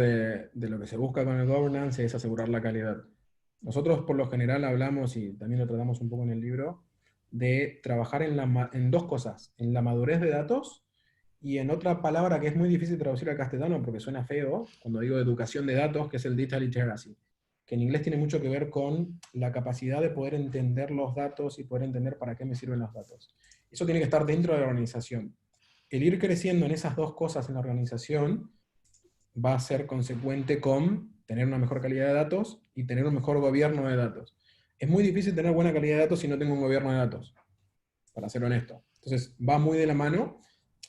[SPEAKER 6] de lo que se busca con el governance es asegurar la calidad. Nosotros por lo general hablamos, y también lo tratamos un poco en el libro, de trabajar en dos cosas, en la madurez de datos y en otra palabra que es muy difícil traducir al castellano porque suena feo, cuando digo educación de datos, que es el data literacy, que en inglés tiene mucho que ver con la capacidad de poder entender los datos y poder entender para qué me sirven los datos. Eso tiene que estar dentro de la organización. El ir creciendo en esas dos cosas en la organización va a ser consecuente con tener una mejor calidad de datos y tener un mejor gobierno de datos. Es muy difícil tener buena calidad de datos si no tengo un gobierno de datos, para ser honesto. Entonces, va muy de la mano.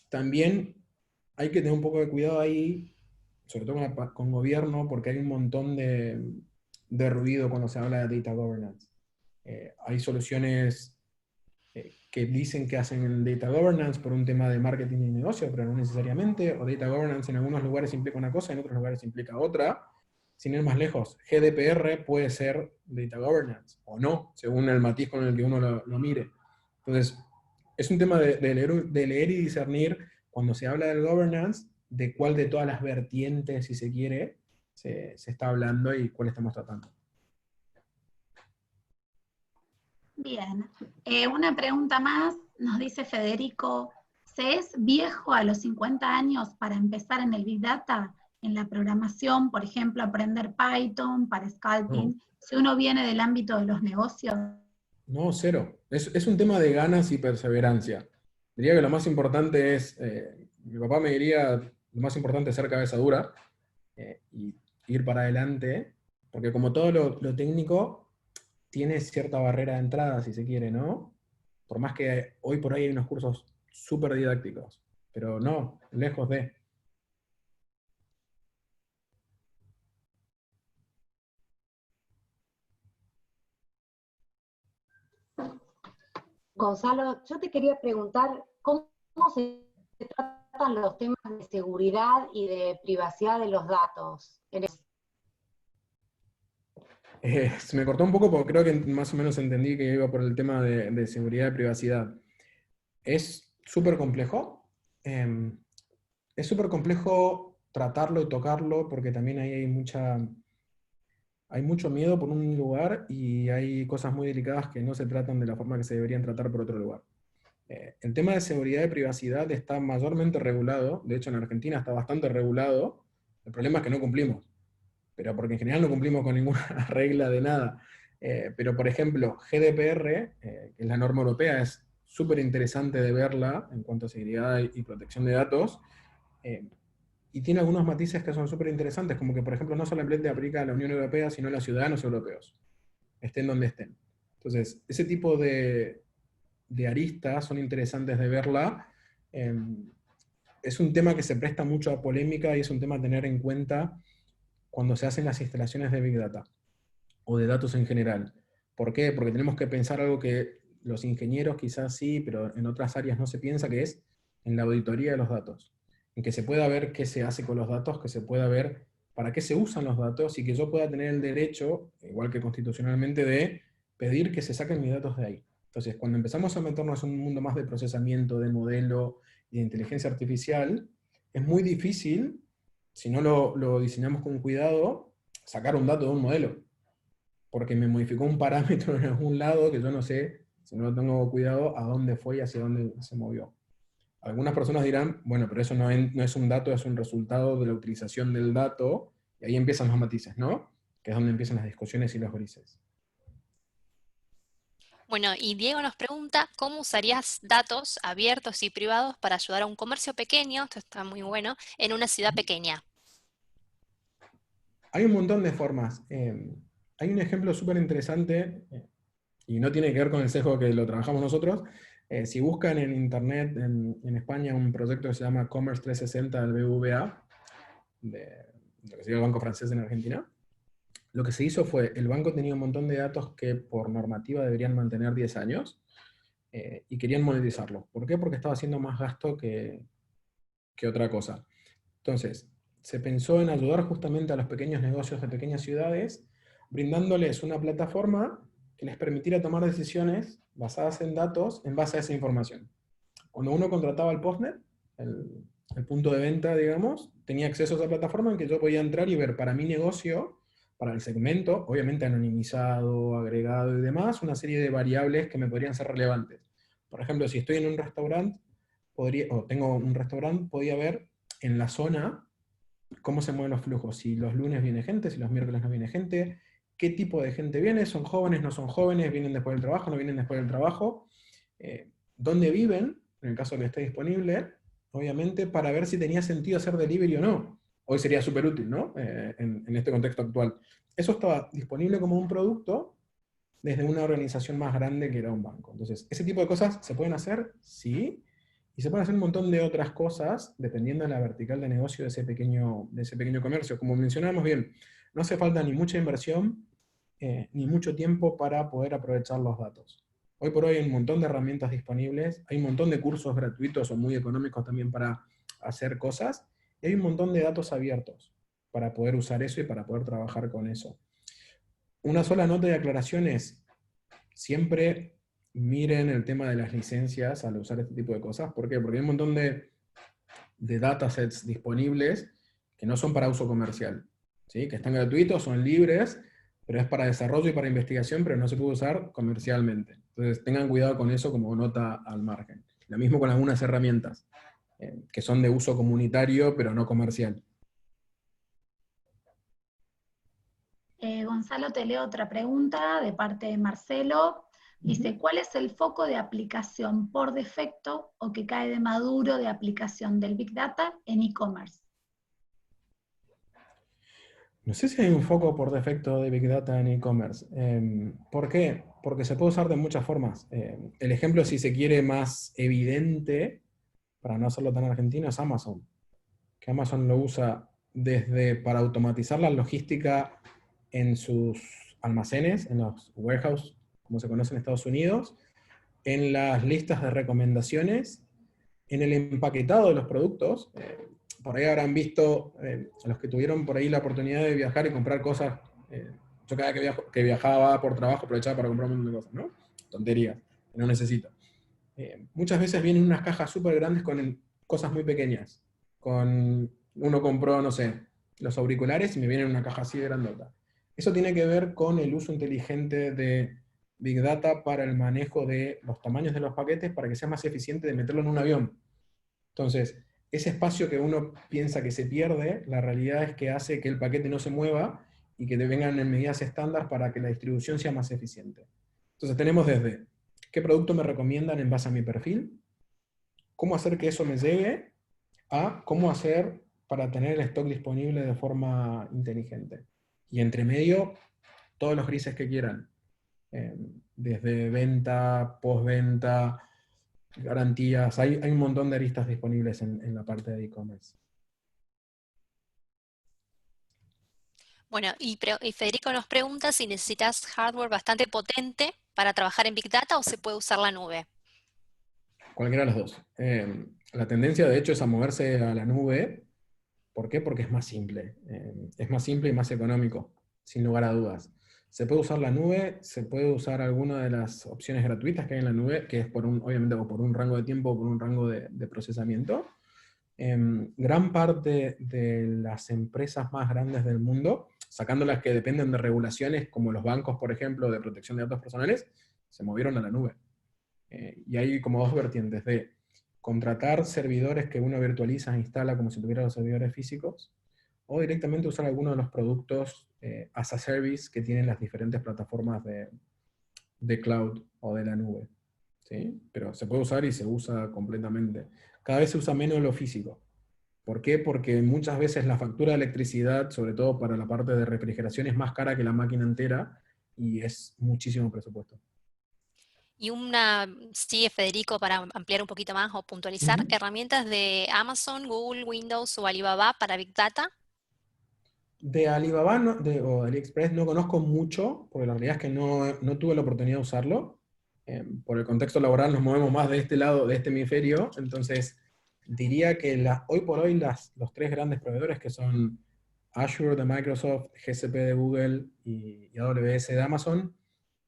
[SPEAKER 6] También hay que tener un poco de cuidado ahí, sobre todo con gobierno, porque hay un montón de ruido cuando se habla de data governance. Hay soluciones que dicen que hacen el data governance por un tema de marketing y negocio, pero no necesariamente, o data governance en algunos lugares implica una cosa, en otros lugares implica otra. Sin ir más lejos, GDPR puede ser data governance, o no, según el matiz con el que uno lo mire. Entonces, es un tema de leer y discernir, cuando se habla del governance, de cuál de todas las vertientes, si se quiere, se está hablando y cuál estamos tratando.
[SPEAKER 5] Bien, una pregunta más, nos dice Federico, ¿se es viejo a los 50 años para empezar en el Big Data, en la programación, por ejemplo, aprender Python para scalping, si uno viene del ámbito de los negocios?
[SPEAKER 6] No, cero. Es un tema de ganas y perseverancia. Diría que lo más importante es, mi papá me diría, lo más importante es ser cabeza dura, y ir para adelante, porque como todo lo técnico tiene cierta barrera de entrada, si se quiere, ¿no? Por más que hoy por hoy hay unos cursos súper didácticos, pero no, lejos de.
[SPEAKER 3] Gonzalo, yo te quería preguntar, ¿cómo se tratan los temas de seguridad y de privacidad de los datos?
[SPEAKER 6] Se me cortó un poco porque creo que más o menos entendí que iba por el tema de seguridad y privacidad. Es súper complejo. Es súper complejo tratarlo y tocarlo porque también ahí hay mucho miedo por un lugar y hay cosas muy delicadas que no se tratan de la forma que se deberían tratar por otro lugar. El tema de seguridad y privacidad está mayormente regulado, de hecho en Argentina está bastante regulado, el problema es que no cumplimos, pero porque en general no cumplimos con ninguna regla de nada. Pero por ejemplo, GDPR, que es la norma europea, es súper interesante de verla en cuanto a seguridad y protección de datos, y tiene algunos matices que son súper interesantes, como que por ejemplo no solamente aplica a la Unión Europea, sino a los ciudadanos europeos, estén donde estén. Entonces, ese tipo de aristas son interesantes de verla. Es un tema que se presta mucho a polémica y es un tema a tener en cuenta cuando se hacen las instalaciones de Big Data o de datos en general. ¿Por qué? Porque tenemos que pensar algo que los ingenieros quizás sí, pero en otras áreas no se piensa, que es en la auditoría de los datos. En que se pueda ver qué se hace con los datos, que se pueda ver para qué se usan los datos y que yo pueda tener el derecho, igual que constitucionalmente, de pedir que se saquen mis datos de ahí. Entonces, cuando empezamos a meternos en un mundo más de procesamiento, de modelo y de inteligencia artificial, es muy difícil, si no lo diseñamos con cuidado, sacar un dato de un modelo. Porque me modificó un parámetro en algún lado que yo no sé, si no lo tengo cuidado, a dónde fue y hacia dónde se movió. Algunas personas dirán, bueno, pero eso no es un dato, es un resultado de la utilización del dato, y ahí empiezan los matices, ¿no? Que es donde empiezan las discusiones y los grises.
[SPEAKER 2] Bueno, y Diego nos pregunta, ¿cómo usarías datos abiertos y privados para ayudar a un comercio pequeño, esto está muy bueno, en una ciudad pequeña?
[SPEAKER 6] Hay un montón de formas. Hay un ejemplo súper interesante, y no tiene que ver con el sesgo que lo trabajamos nosotros. Si buscan en internet, en España, un proyecto que se llama Commerce 360 del BBVA, de lo que sería el Banco Francés en Argentina, lo que se hizo fue, el banco tenía un montón de datos que por normativa deberían mantener 10 años, y querían monetizarlo. ¿Por qué? Porque estaba haciendo más gasto que otra cosa. Entonces, se pensó en ayudar justamente a los pequeños negocios de pequeñas ciudades, brindándoles una plataforma que les permitiera tomar decisiones basadas en datos en base a esa información. Cuando uno contrataba el postnet, el punto de venta, digamos, tenía acceso a esa plataforma en que yo podía entrar y ver para mi negocio, para el segmento, obviamente anonimizado, agregado y demás, una serie de variables que me podrían ser relevantes. Por ejemplo, si estoy en un restaurante, o tengo un restaurante, podía ver en la zona cómo se mueven los flujos, si los lunes viene gente, si los miércoles no viene gente, qué tipo de gente viene, son jóvenes, no son jóvenes, vienen después del trabajo, no vienen después del trabajo, dónde viven, en el caso de que esté disponible, obviamente, para ver si tenía sentido hacer delivery o no. Hoy sería súper útil, ¿no? En este contexto actual. Eso estaba disponible como un producto desde una organización más grande que era un banco. Entonces, ¿ese tipo de cosas se pueden hacer? Sí. Y se pueden hacer un montón de otras cosas dependiendo de la vertical de negocio de ese pequeño comercio. Como mencionábamos bien, no hace falta ni mucha inversión ni mucho tiempo para poder aprovechar los datos. Hoy por hoy hay un montón de herramientas disponibles, hay un montón de cursos gratuitos o muy económicos también para hacer cosas, y hay un montón de datos abiertos para poder usar eso y para poder trabajar con eso. Una sola nota de aclaración es, siempre miren el tema de las licencias al usar este tipo de cosas. ¿Por qué? Porque hay un montón de datasets disponibles que no son para uso comercial, ¿sí? Que están gratuitos, son libres, pero es para desarrollo y para investigación, pero no se puede usar comercialmente. Entonces tengan cuidado con eso como nota al margen. Lo mismo con algunas herramientas que son de uso comunitario, pero no comercial.
[SPEAKER 5] Gonzalo, te leo otra pregunta de parte de Marcelo. Dice, ¿cuál es el foco de aplicación por defecto o que cae de maduro de aplicación del Big Data en e-commerce?
[SPEAKER 6] No sé si hay un foco por defecto de Big Data en e-commerce. ¿Por qué? Porque se puede usar de muchas formas. El ejemplo, si se quiere, más evidente, para no hacerlo tan argentino, es Amazon. Que Amazon lo usa desde para automatizar la logística en sus almacenes, en los warehouses, como se conoce en Estados Unidos, en las listas de recomendaciones, en el empaquetado de los productos. Por ahí habrán visto, los que tuvieron por ahí la oportunidad de viajar y comprar cosas. Yo cada vez que viajaba por trabajo aprovechaba para comprar un montón de cosas, ¿no? Tonterías, que no necesito. Muchas veces vienen unas cajas súper grandes con cosas muy pequeñas. Uno compró, no sé, los auriculares y me viene en una caja así de grandota. Eso tiene que ver con el uso inteligente de Big Data para el manejo de los tamaños de los paquetes para que sea más eficiente de meterlo en un avión. Entonces, ese espacio que uno piensa que se pierde, la realidad es que hace que el paquete no se mueva y que vengan en medidas estándar para que la distribución sea más eficiente. Entonces tenemos desde qué producto me recomiendan en base a mi perfil, cómo hacer que eso me llegue, a cómo hacer para tener el stock disponible de forma inteligente. Y entre medio, todos los grises que quieran. Desde venta, postventa, garantías, hay un montón de aristas disponibles en la parte de e-commerce.
[SPEAKER 2] Bueno, y Federico nos pregunta si necesitas hardware bastante potente para trabajar en Big Data o se puede usar la nube.
[SPEAKER 6] Cualquiera de las dos. La tendencia, de hecho, es a moverse a la nube. ¿Por qué? Porque es más simple. Es más simple y más económico, sin lugar a dudas. Se puede usar la nube, se puede usar alguna de las opciones gratuitas que hay en la nube, que es obviamente por un rango de tiempo o por un rango de procesamiento. Gran parte de las empresas más grandes del mundo, sacando las que dependen de regulaciones, como los bancos, por ejemplo, de protección de datos personales, se movieron a la nube. Y hay como dos vertientes de contratar servidores que uno virtualiza e instala como si tuviera los servidores físicos, o directamente usar alguno de los productos as a service que tienen las diferentes plataformas de cloud o de la nube. ¿Sí? Pero se puede usar y se usa completamente. Cada vez se usa menos lo físico. ¿Por qué? Porque muchas veces la factura de electricidad, sobre todo para la parte de refrigeración, es más cara que la máquina entera y es muchísimo presupuesto.
[SPEAKER 2] Y sí, Federico, para ampliar un poquito más o puntualizar,
[SPEAKER 6] Uh-huh.
[SPEAKER 2] herramientas de Amazon, Google, Windows o Alibaba para Big Data.
[SPEAKER 6] De Alibaba o de AliExpress no conozco mucho, porque la realidad es que no tuve la oportunidad de usarlo. Por el contexto laboral nos movemos más de este lado, de este hemisferio, entonces diría que hoy por hoy los tres grandes proveedores que son Azure de Microsoft, GCP de Google y AWS de Amazon,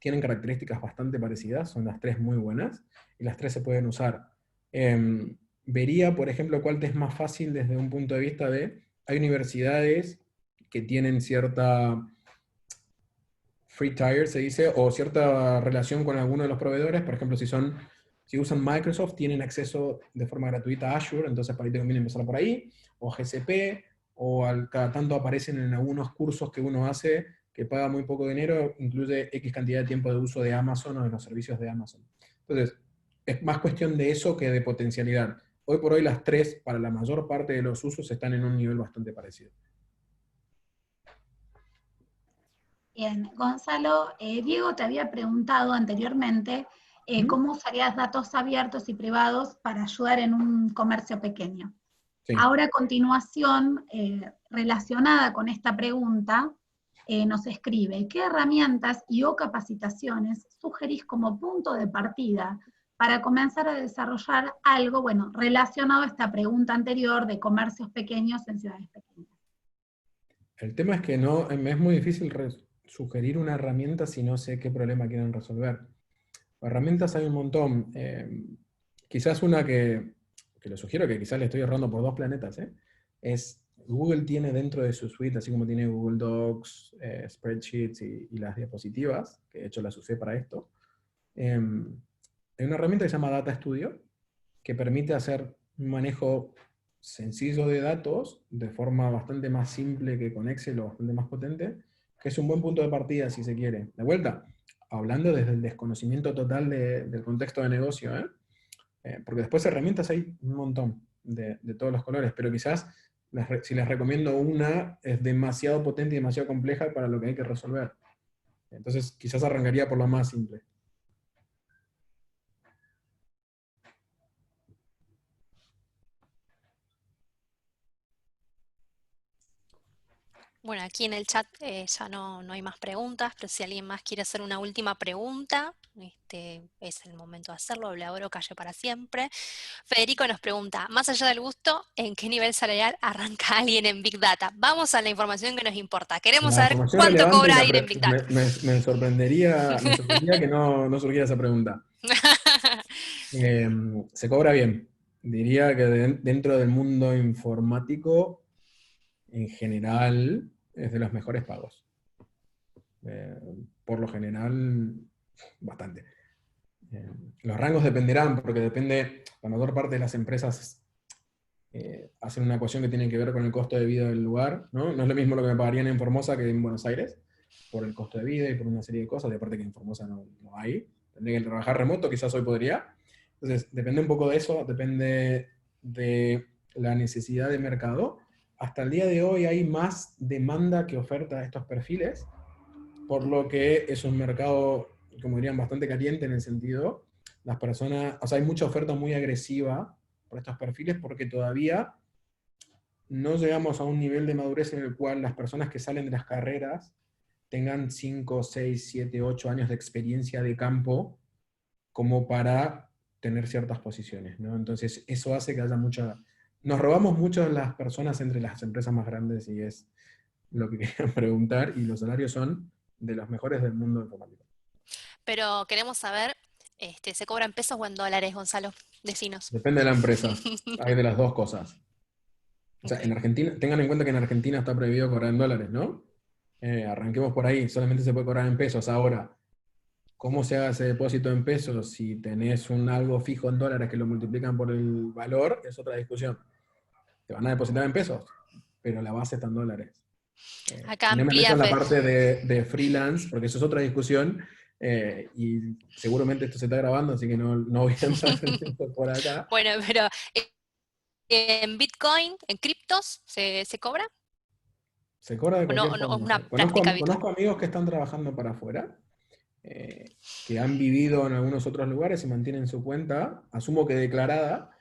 [SPEAKER 6] tienen características bastante parecidas, son las tres muy buenas, y las tres se pueden usar. Vería, por ejemplo, cuál te es más fácil desde un punto de vista hay universidades que tienen cierta free tier, se dice, o cierta relación con alguno de los proveedores. Por ejemplo, si usan Microsoft, tienen acceso de forma gratuita a Azure, entonces para ahí te conviene empezar por ahí, o GCP, o cada tanto aparecen en algunos cursos que uno hace que paga muy poco dinero, incluye X cantidad de tiempo de uso de Amazon o de los servicios de Amazon. Entonces, es más cuestión de eso que de potencialidad. Hoy por hoy las tres, para la mayor parte de los usos, están en un nivel bastante parecido.
[SPEAKER 5] Bien, Gonzalo, Diego te había preguntado anteriormente cómo usarías datos abiertos y privados para ayudar en un comercio pequeño.
[SPEAKER 6] Sí.
[SPEAKER 5] Ahora a continuación, relacionada con esta pregunta, nos escribe, ¿qué herramientas y o capacitaciones sugerís como punto de partida para comenzar a desarrollar algo, bueno, relacionado a esta pregunta anterior de comercios pequeños en ciudades pequeñas?
[SPEAKER 6] El tema es que me es muy difícil sugerir una herramienta si no sé qué problema quieren resolver. Herramientas hay un montón. Quizás una que les sugiero, que quizás le estoy errando por 2 planetas, es Google tiene dentro de su suite, así como tiene Google Docs, Spreadsheets y las diapositivas, que de hecho las usé para esto, hay una herramienta que se llama Data Studio, que permite hacer un manejo sencillo de datos de forma bastante más simple que con Excel o bastante más potente, que es un buen punto de partida si se quiere. De vuelta, hablando desde el desconocimiento total del contexto de negocio, porque después herramientas hay un montón de todos los colores, pero quizás Si les recomiendo una, es demasiado potente y demasiado compleja para lo que hay que resolver. Entonces, quizás arrancaría por lo más simple.
[SPEAKER 2] Bueno, aquí en el chat ya no hay más preguntas, pero si alguien más quiere hacer una última pregunta, es el momento de hacerlo. Hablador calle para siempre. Federico nos pregunta, más allá del gusto, ¿en qué nivel salarial arranca alguien en Big Data? Vamos a la información que nos importa. Queremos
[SPEAKER 6] La
[SPEAKER 2] saber
[SPEAKER 6] información
[SPEAKER 2] cuánto
[SPEAKER 6] relevante
[SPEAKER 2] cobra alguien en Big Data.
[SPEAKER 6] me sorprendería que no surgiera esa pregunta. Se cobra bien. Diría que dentro del mundo informático, en general, es de los mejores pagos. Por lo general, bastante. Los rangos dependerán, porque depende, la mayor parte de las empresas hacen una ecuación que tiene que ver con el costo de vida del lugar, ¿no? No es lo mismo lo que me pagarían en Formosa que en Buenos Aires, por el costo de vida y por una serie de cosas, y aparte que en Formosa no hay. Tendría que trabajar remoto, quizás hoy podría. Entonces, depende un poco de eso, depende de la necesidad de mercado. Hasta el día de hoy hay más demanda que oferta de estos perfiles, por lo que es un mercado, como dirían, bastante caliente en el sentido, las personas, o sea, hay mucha oferta muy agresiva por estos perfiles porque todavía no llegamos a un nivel de madurez en el cual las personas que salen de las carreras tengan 5, 6, 7, 8 años de experiencia de campo como para tener ciertas posiciones, ¿no? Entonces, eso hace que haya mucha... Nos robamos mucho las personas entre las empresas más grandes y es lo que querían preguntar, y los salarios son de los mejores del mundo informático.
[SPEAKER 2] Pero queremos saber, ¿se cobra en pesos o en dólares, Gonzalo? Decinos.
[SPEAKER 6] Depende de la empresa. Hay de las dos cosas. O sea,
[SPEAKER 2] Ok.
[SPEAKER 6] en Argentina, tengan en cuenta que en Argentina está prohibido cobrar en dólares, ¿no? Arranquemos por ahí, solamente se puede cobrar en pesos. Ahora, ¿cómo se hace ese depósito en pesos? Si tenés un algo fijo en dólares que lo multiplican por el valor, es otra discusión. Te van a depositar en pesos, pero la base está en dólares.
[SPEAKER 2] Acá
[SPEAKER 6] Y no me meto
[SPEAKER 2] amplía
[SPEAKER 6] en la parte de freelance, porque eso es otra discusión, y seguramente esto se está grabando, así que no voy a entrar en esto por acá.
[SPEAKER 2] Bueno, pero ¿en Bitcoin, en criptos, se cobra?
[SPEAKER 6] Se cobra de
[SPEAKER 2] ¿O no,
[SPEAKER 6] cualquier
[SPEAKER 2] o es
[SPEAKER 6] forma.
[SPEAKER 2] una práctica habitual?
[SPEAKER 6] Conozco amigos que están trabajando para afuera, que han vivido en algunos otros lugares y mantienen su cuenta, asumo que declarada,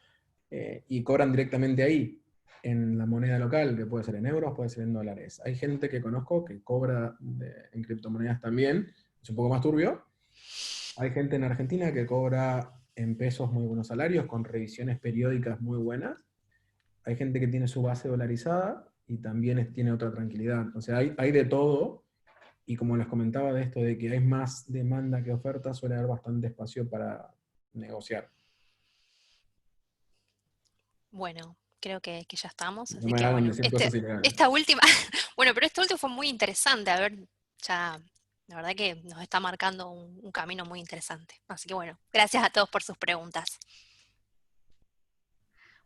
[SPEAKER 6] y cobran directamente ahí, en la moneda local, que puede ser en euros, puede ser en dólares. Hay gente que conozco que cobra en criptomonedas también, es un poco más turbio. Hay gente en Argentina que cobra en pesos muy buenos salarios, con revisiones periódicas muy buenas. Hay gente que tiene su base dolarizada y también tiene otra tranquilidad. O sea, hay de todo, y como les comentaba de esto de que hay más demanda que oferta, suele haber bastante espacio para negociar.
[SPEAKER 2] Bueno, creo que ya estamos,
[SPEAKER 6] No
[SPEAKER 2] así
[SPEAKER 6] me
[SPEAKER 2] que
[SPEAKER 6] hagan
[SPEAKER 2] bueno,
[SPEAKER 6] decir cosas ilegales.
[SPEAKER 2] esta última, bueno, pero esta última fue muy interesante, a ver, ya, la verdad que nos está marcando un camino muy interesante. Así que bueno, gracias a todos por sus preguntas.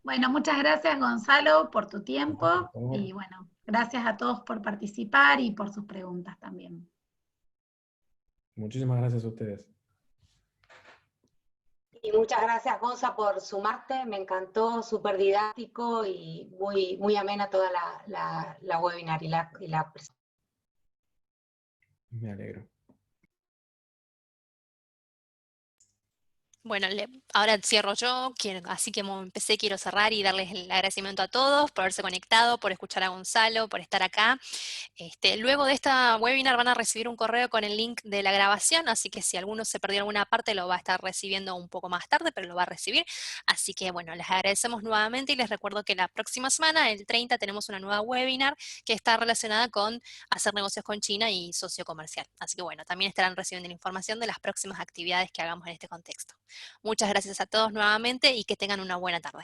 [SPEAKER 5] Bueno, muchas gracias Gonzalo por tu tiempo
[SPEAKER 6] Por favor.
[SPEAKER 5] y bueno, gracias a todos por participar y por sus preguntas también.
[SPEAKER 6] Muchísimas gracias a ustedes.
[SPEAKER 3] Y muchas gracias, Gonza, por sumarte. Me encantó, súper didáctico y muy amena toda la webinar y la presentación.
[SPEAKER 6] Me alegro.
[SPEAKER 2] Bueno, ahora cierro yo, así que como empecé quiero cerrar y darles el agradecimiento a todos por haberse conectado, por escuchar a Gonzalo, por estar acá. Luego de esta webinar van a recibir un correo con el link de la grabación, así que si alguno se perdió alguna parte lo va a estar recibiendo un poco más tarde, pero lo va a recibir. Así que bueno, les agradecemos nuevamente y les recuerdo que la próxima semana, el 30, tenemos una nueva webinar que está relacionada con hacer negocios con China y socio comercial. Así que bueno, también estarán recibiendo la información de las próximas actividades que hagamos en este contexto. Muchas gracias a todos nuevamente y que tengan una buena tarde.